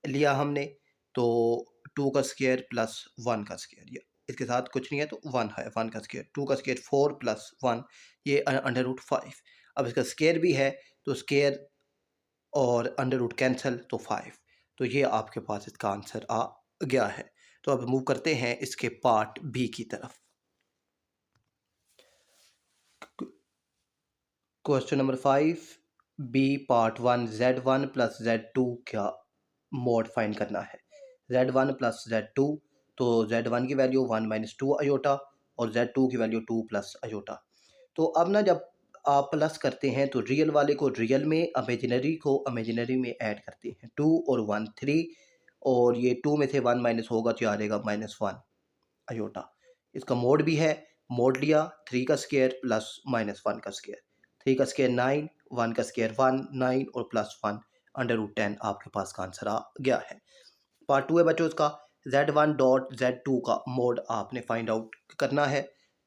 लिया हमने, तो 2 का स्क्वायर प्लस 1 का स्क्वायर, ये इसके साथ कुछ नहीं है तो 1 है, 1 का स्क्वायर, 2 का स्क्वायर 4 + 1, ये √5। अब इसका स्क्वायर भी है तो स्क्वायर और अंडर कैंसिल, तो 5, तो ये आपके पास इसका आंसर आ गया है। तो अब मूव करते हैं इसके पार्ट बी की तरफ। Question number 5 B part 1, Z1 + Z2 का मोड फाइंड करना है। Z1 + Z2, तो Z1 की वैल्यू 1 - 2 अयोटा और Z2 की वैल्यू 2 + अयोटा। तो अब ना जब आप प्लस करते हैं तो रियल वाले को रियल में, इमेजिनरी को इमेजिनरी में ऐड करते हैं, 2 और 1 3, और ये 2 में से 1 माइनस होगा तो आ जाएगा -1 अयोटा। इसका मोड भी है, मोड लिया 3 का स्क्वायर प्लस -1 का स्क्वायर, 3 का स्क्वायर 9, 1 का स्क्वायर 1 9 और +1 √10, आपके पास का आंसर आ गया है। पार्ट 2 है बच्चों इसका, Z1 डॉट Z2 का मोड आपने फाइंड आउट करना है,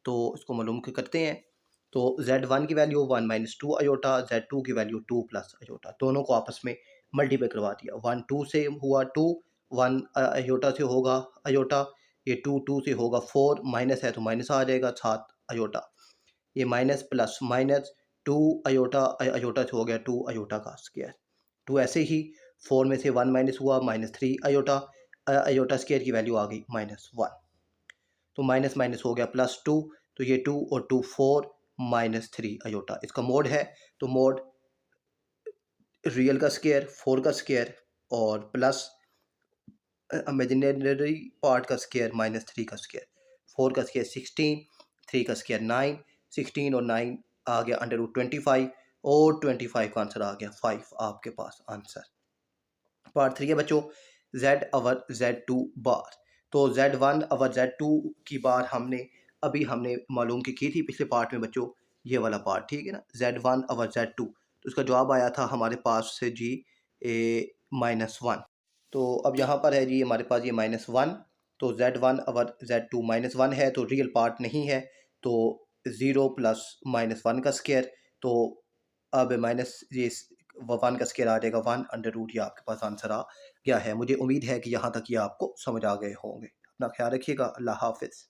तो इसको मालूम करते हैं। तो Z1 की वैल्यू 1 - 2 अयोटा, Z2 की वैल्यू 2 + अयोटा, दोनों को आपस में मल्टीप्लाई करवा दिया। 1 2 से हुआ 2, 1 अयोटा से होगा अयोटा, ये 2 2 से होगा 4, माइनस है तो माइनस आ जाएगा 7 अयोटा, ये minus plus minus 2 iota, iota से हो गया 2 अयोटा का स्क्वायर। 2 ऐसे ही 4 में से 1 माइनस हुआ -3 अयोटा, अयोटा स्क्वायर की वैल्यू आ गई -1, तो माइनस माइनस हो गया +2, तो ये 2 और 2 4 -3 अयोटा, इसका मोड है, तो मोड रियल का स्क्वायर 4 का स्क्वायर और प्लस इमेजिनरी पार्ट का स्क्वायर -3 का स्क्वायर, 4 का स्क्वायर 16, 3 का स्क्वायर 9, 16 और 9 आ गया √25, और 25 का आंसर आ गया 5, आपके पास आंसर। पार्ट 3 है बच्चों, Z अवर Z2 बार, तो Z1 अवर Z2 की बार हमने मालूम की थी पिछले पार्ट में बच्चों, ये वाला पार्ट, ठीक है ना, Z1 अवर Z2, तो इसका जवाब आया था हमारे पास से जी -1। तो अब यहाँ पर है जी हमारे पास ये -1, तो Z1 और Z2 -1 है तो रियल पार्ट नहीं है, तो 0 प्लस -1 का स्क्वायर, तो अब माइनस ये 1 का स्क्वायर आ जाएगा 1 अंडर रूट, ये आपके पास आंसर आ गया है। मुझे उम्मीद है कि यहाँ तक ये आपको समझ आ गए होंगे। अपना ख्याल रखिएगा। अल्लाह हाफ़िज़।